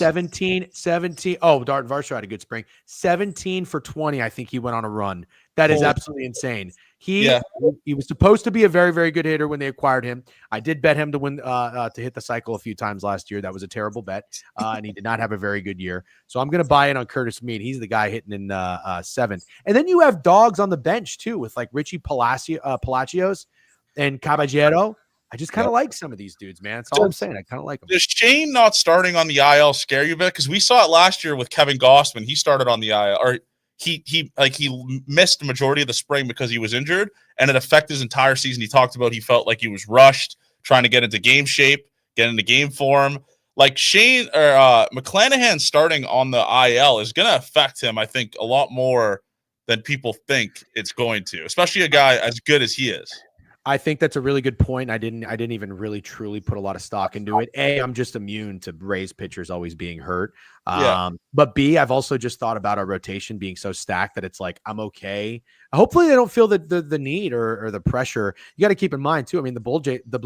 17. Oh, Darton Varsho had a good spring. 17 for 20. I think he went on a run. That is absolutely insane. He was supposed to be a very, very good hitter when they acquired him. I did bet him to win, to hit the cycle a few times last year. That was a terrible bet, and he did not have a very good year. So I'm going to buy in on Curtis Meade. He's the guy hitting in 7th. And then you have dogs on the bench too, with like Richie Palacios and Caballero. I just kind of like some of these dudes, man. That's all I'm saying. I kind of like them. Does Shane not starting on the IL scare you a bit? Because we saw it last year with Kevin Gossman. He started on the IL, or he missed the majority of the spring because he was injured, and it affected his entire season. He talked about he felt like he was rushed, trying to get into game shape, get into game form. Like Shane or McClanahan starting on the IL is going to affect him, I think, a lot more than people think it's going to, especially a guy as good as he is. I think that's a really good point. I didn't even really truly put a lot of stock into it. A, I'm just immune to Rays pitchers always being hurt. But B, I've also just thought about our rotation being so stacked that it's like, I'm okay. Hopefully they don't feel the need or the pressure. You got to keep in mind too. I mean, the Blue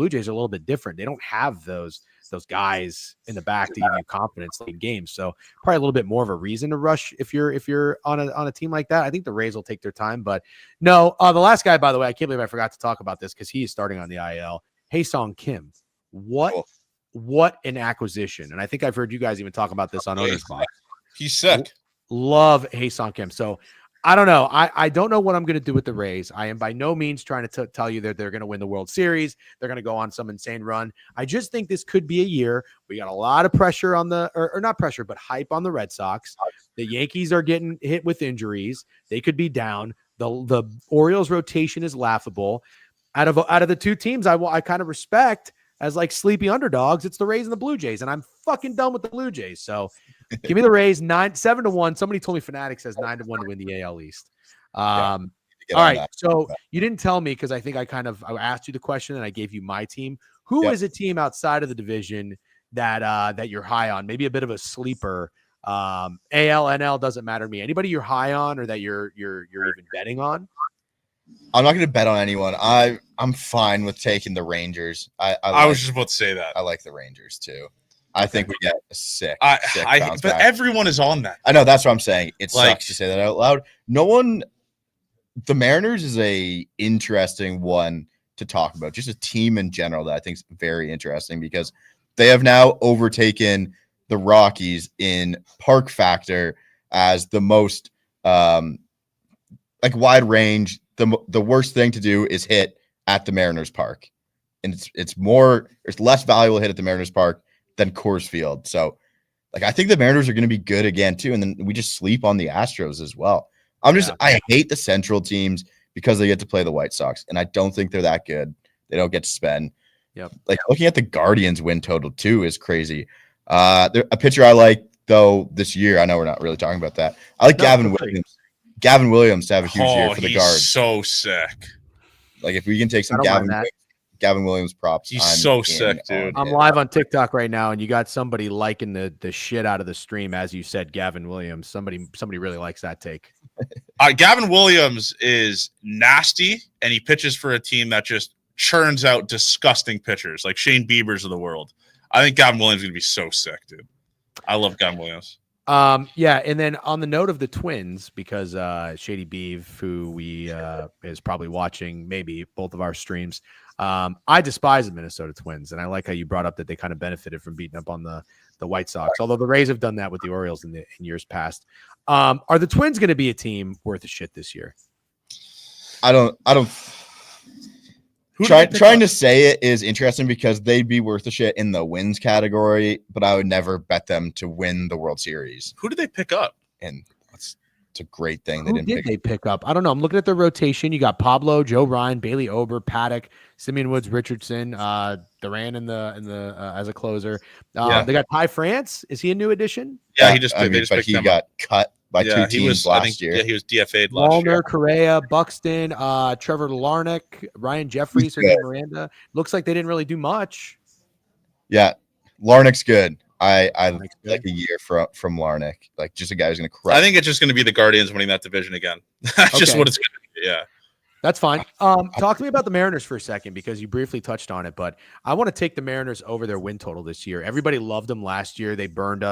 Jays are a little bit different. They don't have those guys in the back to give you confidence late games. So probably a little bit more of a reason to rush if you're on a team like that. I think the Rays will take their time, but no, the last guy, by the way, I can't believe I forgot to talk about this because he is starting on the IL. Hae-Sung Kim. What an acquisition. And I think I've heard you guys even talk about this on Owner's Box. He's sick. Love Hae-Sung Kim. So I don't know. I don't know what I'm going to do with the Rays. I am by no means trying to tell you that they're going to win the World Series. They're going to go on some insane run. I just think this could be a year. We got a lot of pressure on or not pressure, but hype on the Red Sox. The Yankees are getting hit with injuries. They could be down. The Orioles rotation is laughable. Out of the two teams I kind of respect as like sleepy underdogs, it's the Rays and the Blue Jays, and I'm fucking done with the Blue Jays. So give me the Rays 7-1. Somebody told me Fanatics says 9-1 to win the AL East. All right. So you didn't tell me because I think I asked you the question and I gave you my team. Who is a team outside of the division that you're high on? Maybe a bit of a sleeper. AL, NL doesn't matter to me. Anybody you're high on or that you're even betting on? I'm not going to bet on anyone. I'm fine with taking the Rangers. I was just about to say that. I like the Rangers too. I think we get a sick bounce but back. everyone is on that. I know, that's what I'm saying. It Like- sucks to say that out loud. The Mariners is a interesting one to talk about. Just a team in general that I think is very interesting because they have now overtaken the Rockies in park factor as the most wide range. The worst thing to do is hit at the Mariners Park, and it's less valuable to hit at the Mariners Park than Coors Field. So, I think the Mariners are going to be good again too, and then we just sleep on the Astros as well. I hate the Central teams because they get to play the White Sox, and I don't think they're that good. They don't get to spend. Yep. Looking at the Guardians win total too is crazy. A pitcher I like though this year. I know we're not really talking about that. I like Gavin Williams. Gavin Williams to have a huge year for the Guards. So sick. If we can take some Gavin Williams props, he's so sick, dude. I'm live on TikTok right now, and you got somebody liking the shit out of the stream as you said, Gavin Williams. Somebody really likes that take. Gavin Williams is nasty, and he pitches for a team that just churns out disgusting pitchers like Shane Bieber's of the world. I think Gavin Williams is gonna be so sick, dude. I love Gavin Williams. Yeah, and then on the note of the Twins, because Shady Beeve, who we is probably watching maybe both of our streams, I despise the Minnesota Twins, and I like how you brought up that they kind of benefited from beating up on the White Sox, although the Rays have done that with the Orioles in years past. Are the Twins going to be a team worth a shit this year? I don't. Trying to say it is interesting because they'd be worth a shit in the wins category, but I would never bet them to win the World Series. Who did they pick up? And it's a great thing Who did they pick up? I don't know. I'm looking at their rotation. You got Pablo, Joe Ryan, Bailey Ober, Paddock, Simeon Woods, Richardson, Duran in the as a closer. They got Ty France. Is he a new addition? Yeah, he got cut by two teams last year. Yeah, he was DFA'd last year. Walner, Correa, Buxton, Trevor Larnach, Ryan Jeffries, Sergio Miranda. Looks like they didn't really do much. Yeah, Larnach's good. I like a year from Larnach. Just a guy who's going to crush. I think it's just going to be the Guardians winning that division again. That's just what it's going to be. Yeah. That's fine. Talk to me about the Mariners for a second because you briefly touched on it, but I want to take the Mariners over their win total this year. Everybody loved them last year. They burned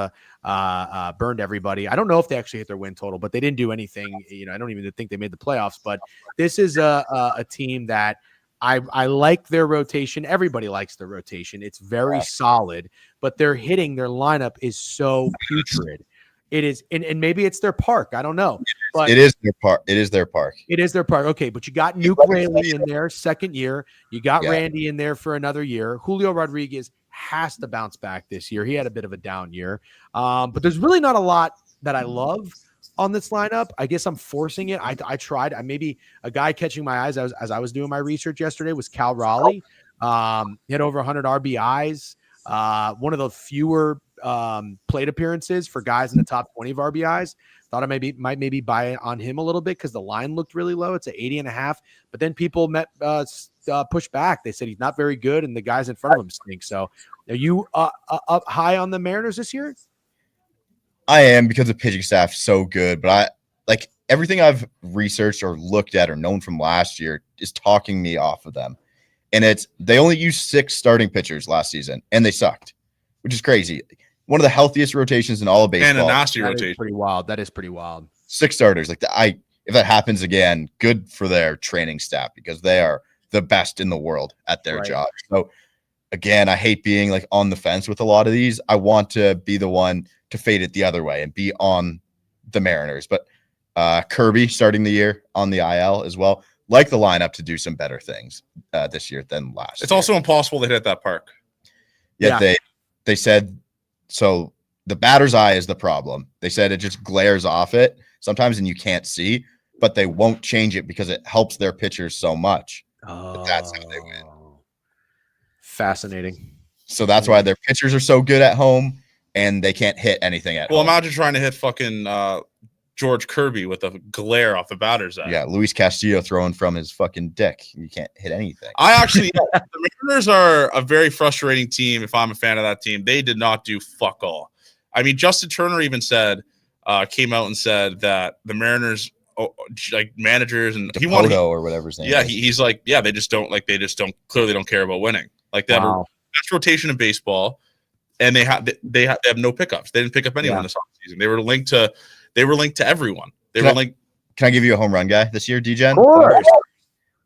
everybody. I don't know if they actually hit their win total, but they didn't do anything. I don't even think they made the playoffs. But this is a team that I like their rotation. Everybody likes their rotation. It's very solid, but their lineup is so putrid. It is, and maybe it's their park. I don't know. But it is their park. It is their park. It is their park. Okay, but you got Nuke Rayleigh in there, second year. You got Randy in there for another year. Julio Rodriguez has to bounce back this year. He had a bit of a down year. But there's really not a lot that I love on this lineup. I guess I'm forcing it. I tried. Maybe a guy catching my eyes as I was doing my research yesterday was Cal Raleigh. He had over 100 RBIs. One of the fewer plate appearances for guys in the top 20 of RBIs. Thought I might maybe buy on him a little bit because the line looked really low. It's at 80.5. But then people push back. They said he's not very good, and the guys in front of him stink. So, are you up high on the Mariners this year? I am because the pitching staff is so good. But everything I've researched or looked at or known from last year is talking me off of them. And they only used 6 starting pitchers last season, and they sucked, which is crazy. One of the healthiest rotations in all of baseball. And a nasty rotation. That is pretty wild. 6 starters. If that happens again, good for their training staff because they are the best in the world at their job. So, again, I hate being on the fence with a lot of these. I want to be the one to fade it the other way and be on the Mariners. But Kirby starting the year on the IL as well. Like the lineup to do some better things this year than last year. It's also impossible to hit that park. Yeah. They said so. The batter's eye is the problem. They said it just glares off it sometimes, and you can't see. But they won't change it because it helps their pitchers so much. But that's how they win. Fascinating. So that's why their pitchers are so good at home, and they can't hit anything at home. Well, imagine trying to hit fucking George Kirby with a glare off the batter's eye. Yeah, Luis Castillo throwing from his fucking dick. You can't hit anything. The Mariners are a very frustrating team. If I'm a fan of that team, they did not do fuck all. I mean, Justin Turner even came out and said that the Mariners like managers and Dipoto or whatever his name is. he's like, they just don't clearly don't care about winning. Like they have a best rotation in baseball, and they have no pickups. They didn't pick up anyone this offseason. They were linked to everyone. Can I give you a home run guy this year, DGen? Of course.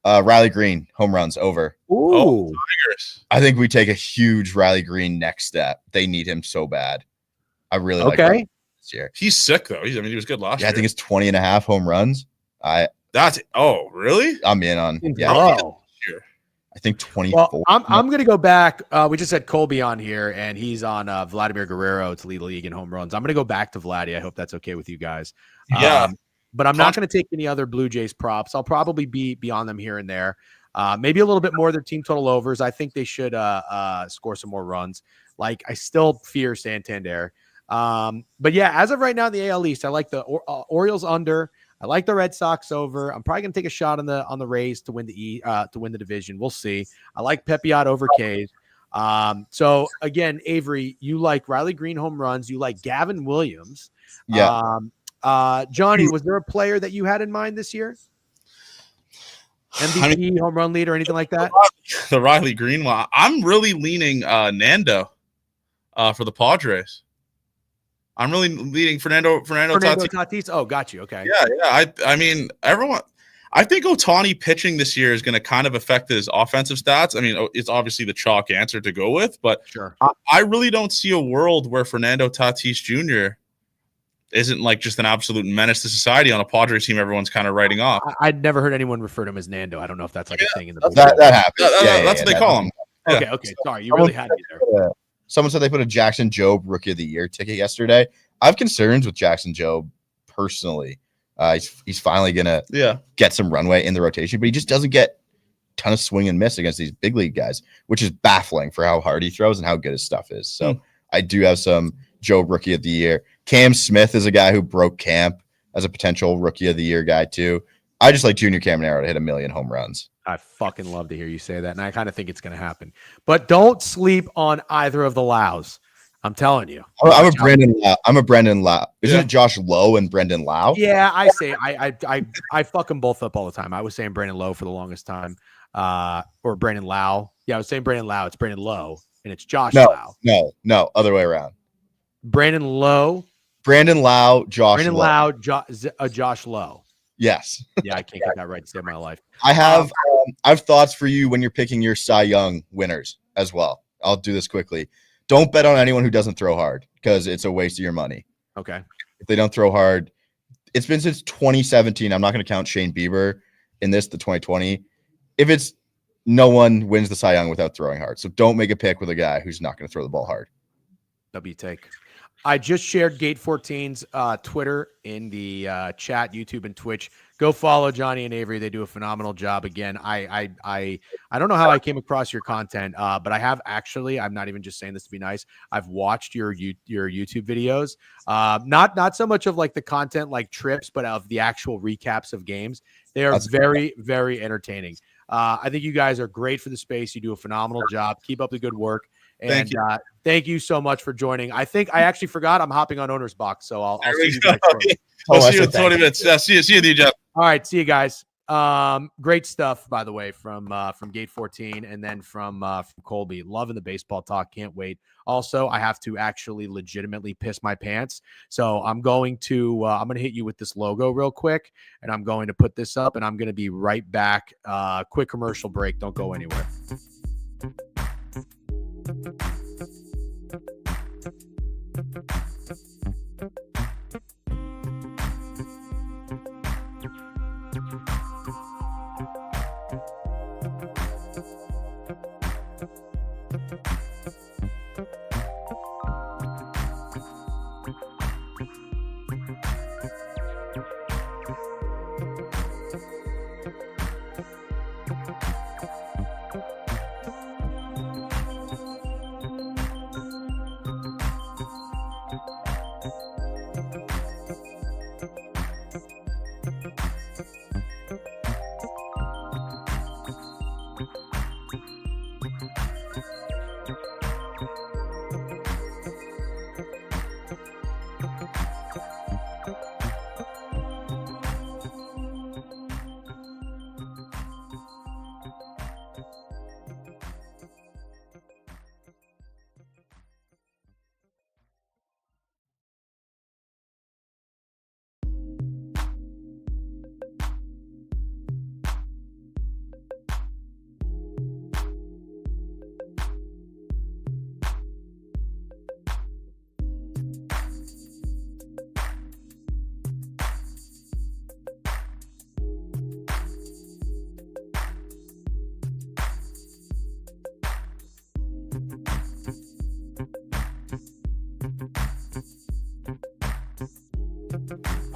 Riley Green, home runs over. Ooh. Oh, Tigers. I think we take a huge Riley Green next step. They need him so bad. I really like him this year. He's sick though. He was good last year. I think it's 20 and a half home runs. Really? I'm in on I think 24. Well, I'm going to go back. We just had Colby on here, and he's on Vladimir Guerrero to lead the league in home runs. I'm going to go back to Vladdy. I hope that's okay with you guys. Yeah. But I'm not going to take any other Blue Jays props. I'll probably be on them here and there. Maybe a little bit more of their team total overs. I think they should score some more runs. Like, I still fear Santander. But yeah, as of right now in the AL East, I like the Orioles under. I like the Red Sox over. I'm probably going to take a shot on the Rays to win the division. We'll see. I like Pepiot over K's. So again, Avery, you like Riley Green home runs. You like Gavin Williams. Yeah. Johnny, was there a player that you had in mind this year? MVP, home run leader, anything like that? The Riley Green one. I'm really leaning Nando for the Padres. I'm really leading Fernando Tatis. Oh, got you. Okay. Yeah. I mean, everyone. I think Ohtani pitching this year is going to kind of affect his offensive stats. I mean, it's obviously the chalk answer to go with, but sure. I really don't see a world where Fernando Tatis Jr. isn't like just an absolute menace to society on a Padres team everyone's kind of writing off. I'd never heard anyone refer to him as Nando. I don't know if that's like a thing in the that happens. That's what they call him. Okay. Sorry, you really had me there. Someone said they put a Jackson Jobe Rookie of the Year ticket yesterday. I have concerns with Jackson Jobe personally. He's finally gonna get some runway in the rotation, but he just doesn't get a ton of swing and miss against these big league guys, which is baffling for how hard he throws and how good his stuff is. So I do have some Jobe Rookie of the Year. Cam Smith is a guy who broke camp as a potential Rookie of the Year guy too. I just like Junior Caminero to hit 1 million home runs. I fucking love to hear you say that, and I kind of think it's going to happen. But don't sleep on either of the Lows. I'm telling you. I'm a Brendan Lau. Isn't it Josh Lowe and Brendan Lau? Yeah, I say I fuck them both up all the time. I was saying Brandon Lowe for the longest time, or Brandon Lau. Yeah, I was saying Brandon Lau. It's Brandon Lowe, and it's Josh Lau. No, other way around. Brandon Lau, Josh Lowe. Yes. Yeah, I can't get that right to save my life. I have thoughts for you when you're picking your Cy Young winners as well. I'll do this quickly. Don't bet on anyone who doesn't throw hard because it's a waste of your money. Okay. If they don't throw hard, it's been since 2017. I'm not going to count Shane Bieber in this, the 2020. If it's no one wins the Cy Young without throwing hard. So don't make a pick with a guy who's not going to throw the ball hard. W take. I just shared Gate 14's Twitter in the chat, YouTube, and Twitch. Go follow Johnny and Avery. They do a phenomenal job. Again, I don't know how I came across your content, but I have actually. I'm not even just saying this to be nice. I've watched your YouTube videos. Not so much of like the content like trips, but of the actual recaps of games. They are very, very entertaining. I think you guys are great for the space. You do a phenomenal job. Keep up the good work. And thank you so much for joining. I think I actually forgot I'm hopping on Owner's Box, so I'll see you guys shortly. I'll see you in 20 minutes. See you, DJ. All right, see you guys. Great stuff, by the way, from Gate 14 and then from Colby. Loving the baseball talk. Can't wait. Also, I have to actually legitimately piss my pants. So I'm going to hit you with this logo real quick, and I'm going to put this up, and I'm going to be right back. Quick commercial break. Don't go anywhere.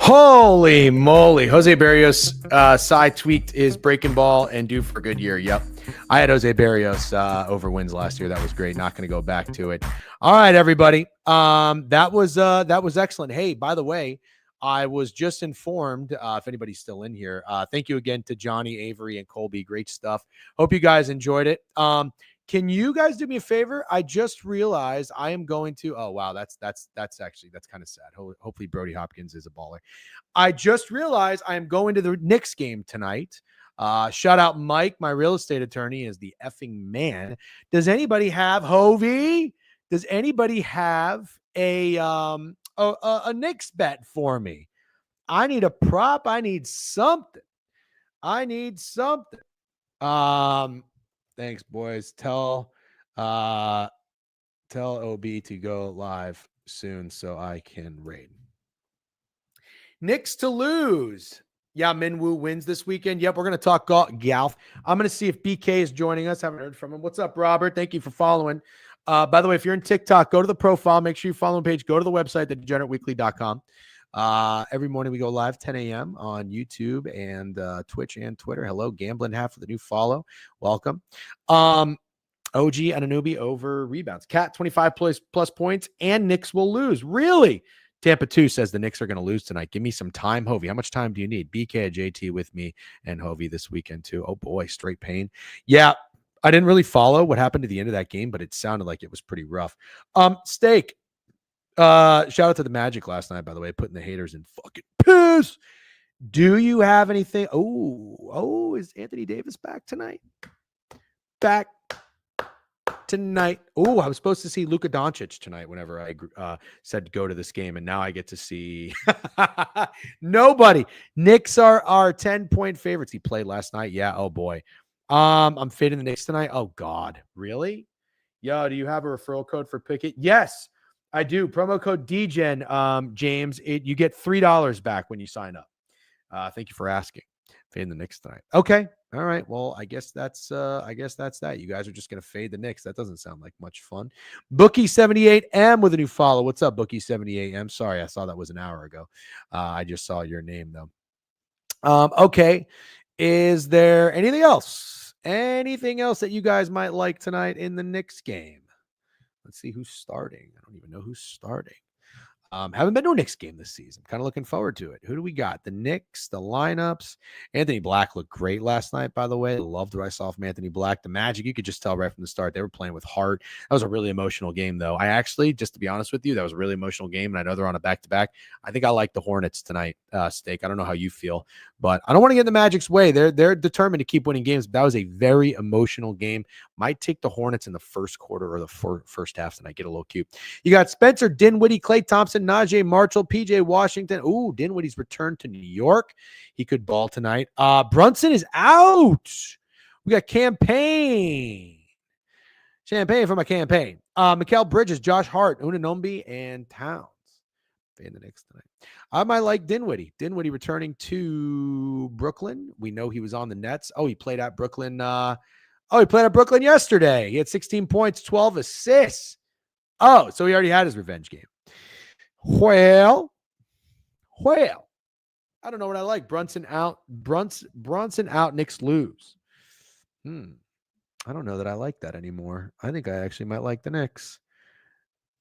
Holy moly. Jose Barrios side tweaked his breaking ball and due for a good year. Yep. I had Jose Barrios over wins last year. That was great. Not going to go back to it. All right, everybody. That was excellent. Hey, by the way, I was just informed, if anybody's still in here, thank you again to Johnny, Avery, and Colby. Great stuff. Hope you guys enjoyed it. Can you guys do me a favor? I just realized I am going to. Oh wow, that's kind of sad. Hopefully Brody Hopkins is a baller. I just realized I am going to the Knicks game tonight. Shout out Mike, my real estate attorney, is the effing man. Does anybody have Hovey? Does anybody have a Knicks bet for me? I need a prop. I need something. Thanks, boys. Tell OB to go live soon so I can raid. Knicks to lose. Yeah, Minwoo wins this weekend. Yep, we're going to talk golf. I'm going to see if BK is joining us. Haven't heard from him. What's up, Robert? Thank you for following. By the way, if you're in TikTok, go to the profile. Make sure you follow the page. Go to the website, thedegenerateweekly.com. Every morning we go live 10 a.m. on YouTube and Twitch and Twitter. Hello, Gambling Half with a new follow. Welcome. OG Anunoby over rebounds. Cat 25 plus points and Knicks will lose. Really? Tampa 2 says the Knicks are going to lose tonight. Give me some time, Hovey. How much time do you need? BK and JT with me and Hovey this weekend too. Oh boy, straight pain. Yeah, I didn't really follow what happened at the end of that game, but it sounded like it was pretty rough. Steak. Shout out to the Magic last night, by the way, putting the haters in fucking piss. Do you have anything? Oh, is Anthony Davis back tonight? Back tonight. Oh, I was supposed to see Luka Doncic tonight whenever I said go to this game, and now I get to see nobody. Knicks are 10-point favorites. He played last night. Yeah. Oh boy. I'm fading the Knicks tonight. Oh God, really? Yo, do you have a referral code for Pickett? Yes. I do. Promo code DGen, James. You get $3 back when you sign up. Thank you for asking. Fading the Knicks tonight. Okay. All right. Well, I guess that's that. You guys are just gonna fade the Knicks. That doesn't sound like much fun. Bookie78M with a new follow. What's up, Bookie78M? Sorry, I saw that was an hour ago. I just saw your name though. Okay. Is there anything else? Anything else that you guys might like tonight in the Knicks game? Let's see who's starting. I don't even know who's starting. Haven't been to a Knicks game this season. Kind of looking forward to it. Who do we got? The Knicks, the lineups. Anthony Black looked great last night, by the way. Loved what I saw from Anthony Black. The Magic, you could just tell right from the start, they were playing with heart. That was a really emotional game, though. I actually, just to be honest with you, that was a really emotional game, and I know they're on a back-to-back. I think I like the Hornets tonight, Steak. I don't know how you feel, but I don't want to get in the Magic's way. They're determined to keep winning games. But that was a very emotional game. Might take the Hornets in the first quarter or the first half, and I get a little cute. You got Spencer Dinwiddie, Klay Thompson, Najee Marshall, PJ Washington. Ooh, Dinwiddie's returned to New York. He could ball tonight. Brunson is out. We got champagne for my campaign. Mikal Bridges, Josh Hart, Unanombi, and Towns. In the Knicks tonight. I might like Dinwiddie. Dinwiddie returning to Brooklyn. We know he was on the Nets. Oh, he played at Brooklyn. He played at Brooklyn yesterday. He had 16 points, 12 assists. Oh, so he already had his revenge game. Well, I don't know what I like. Brunson out. Brunson out. Knicks lose. I don't know that I like that anymore. I think I actually might like the Knicks.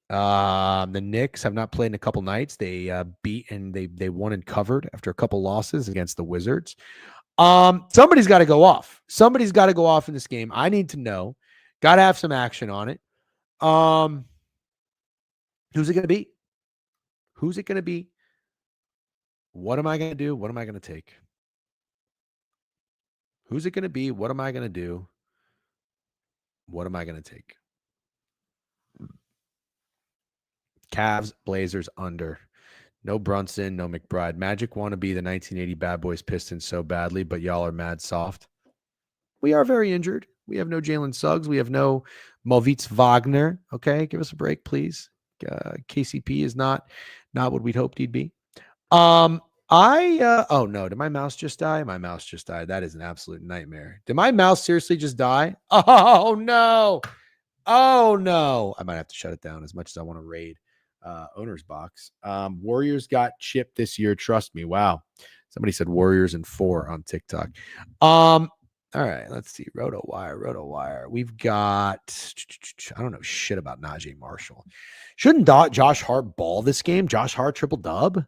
The Knicks have not played in a couple nights. They beat and they won and covered after a couple losses against the Wizards. Somebody's got to go off. Somebody's got to go off in this game. I need to know. Got to have some action on it. Who's it going to be? Who's it going to be? What am I going to do? What am I going to take? Who's it going to be? What am I going to do? What am I going to take? Cavs, Blazers under. No Brunson, no McBride. Magic want to be the 1980 Bad Boys Pistons so badly, but y'all are mad soft. We are very injured. We have no Jalen Suggs. We have no Moritz Wagner. Okay, give us a break, please. KCP is not what we'd hoped he'd be. Oh no, did my mouse just die? My mouse just died. That is an absolute nightmare. Did my mouse seriously just die? Oh no. I might have to shut it down as much as I want to raid. owner's box. Warriors got chipped this year. Trust me. Wow. Somebody said Warriors in 4 on TikTok. All right, let's see. RotoWire. We've got, I don't know shit about Najee Marshall. Shouldn't Josh Hart ball this game? Josh Hart triple dub?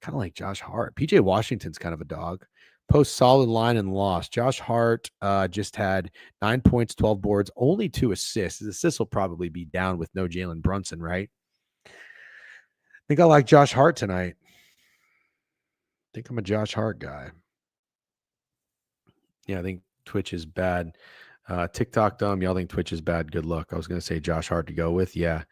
Kind of like Josh Hart. PJ Washington's kind of a dog. Post solid line and lost. Josh Hart just had 9 points, 12 boards, only 2 assists. His assists will probably be down with no Jalen Brunson, right? I think I like Josh Hart tonight. I think I'm a Josh Hart guy. Yeah, I think Twitch is bad. TikTok dumb. Y'all think Twitch is bad. Good luck. I was going to say Josh Hart to go with. Yeah.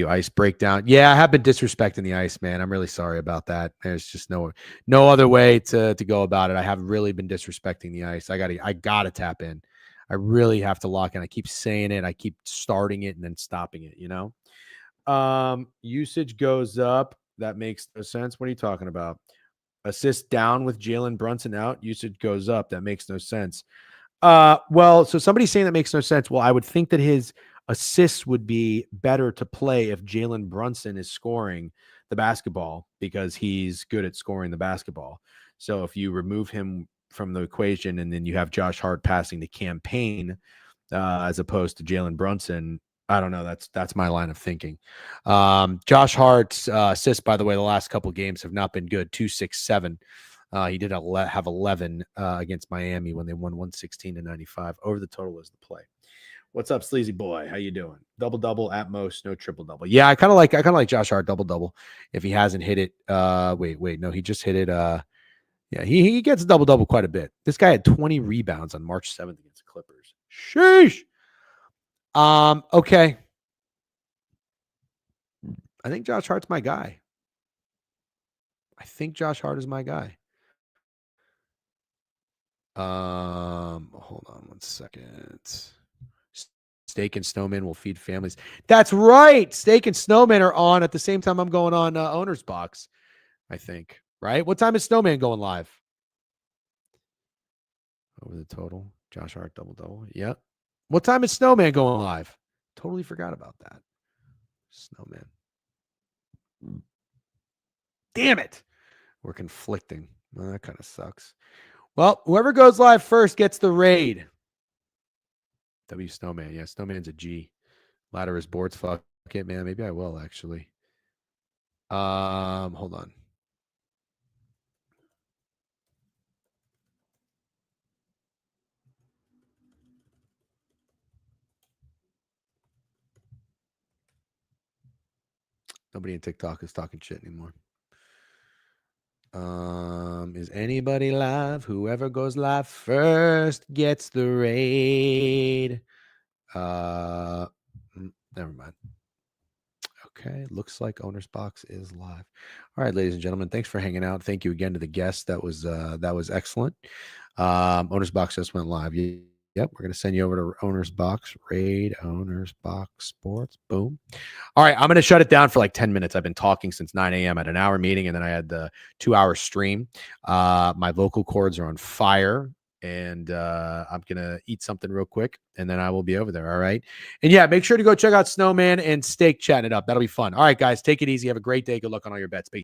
Ice breakdown. Yeah, I have been disrespecting the ice, man. I'm really sorry about that. There's just no other way to go about it. I have really been disrespecting the ice. I gotta tap in. I really have to lock in. I keep saying it. I keep starting it and then stopping it, you know? Usage goes up. That makes no sense. What are you talking about? Assist down with Jalen Brunson out. Usage goes up. That makes no sense. Well, so somebody's saying that makes no sense. Well, I would think that his assists would be better to play if Jalen Brunson is scoring the basketball because he's good at scoring the basketball. So if you remove him from the equation and then you have Josh Hart passing the campaign as opposed to Jalen Brunson, I don't know. That's my line of thinking. Josh Hart's assists, by the way, the last couple games have not been good. 2, 6, 7. He did have 11 against Miami when they won 116-95. Over the total is the play. What's up, Sleazy Boy? How you doing? Double at most, no triple double. Yeah, I kind of like Josh Hart double. If he hasn't hit it, wait, no, he just hit it. Yeah, he gets double quite a bit. This guy had 20 rebounds on March 7th against the Clippers. Sheesh. Okay. I think Josh Hart's my guy. I think Josh Hart is my guy. Hold on 1 second. Steak and Snowman will feed families. That's right. Steak and Snowman are on at the same time I'm going on Owner's Box, I think. Right? What time is Snowman going live? Over the total. Josh Hart double. Yep. What time is Snowman going live? Totally forgot about that. Snowman. Damn it. We're conflicting. Well, that kind of sucks. Well, whoever goes live first gets the raid. W Snowman. Yeah, Snowman's a G. Ladder is boards. Fuck it, man. Maybe I will, actually. Hold on. Nobody in TikTok is talking shit anymore. Is anybody live? Whoever goes live first gets the raid. Never mind. Okay, looks like Owner's Box is live. All right, ladies and gentlemen, thanks for hanging out. Thank you again to the guests. That was excellent. Owner's Box just went live. Yep, we're gonna send you over to Owner's Box, raid Owner's Box Sports. Boom. All right, I'm going to shut it down for like 10 minutes. I've been talking since 9 a.m. at an hour meeting, and then I had the 2-hour stream. My vocal cords are on fire, and I'm going to eat something real quick, and then I will be over there, all right? And, yeah, make sure to go check out Snowman and Steak chatting it up. That'll be fun. All right, guys, take it easy. Have a great day. Good luck on all your bets. Peace.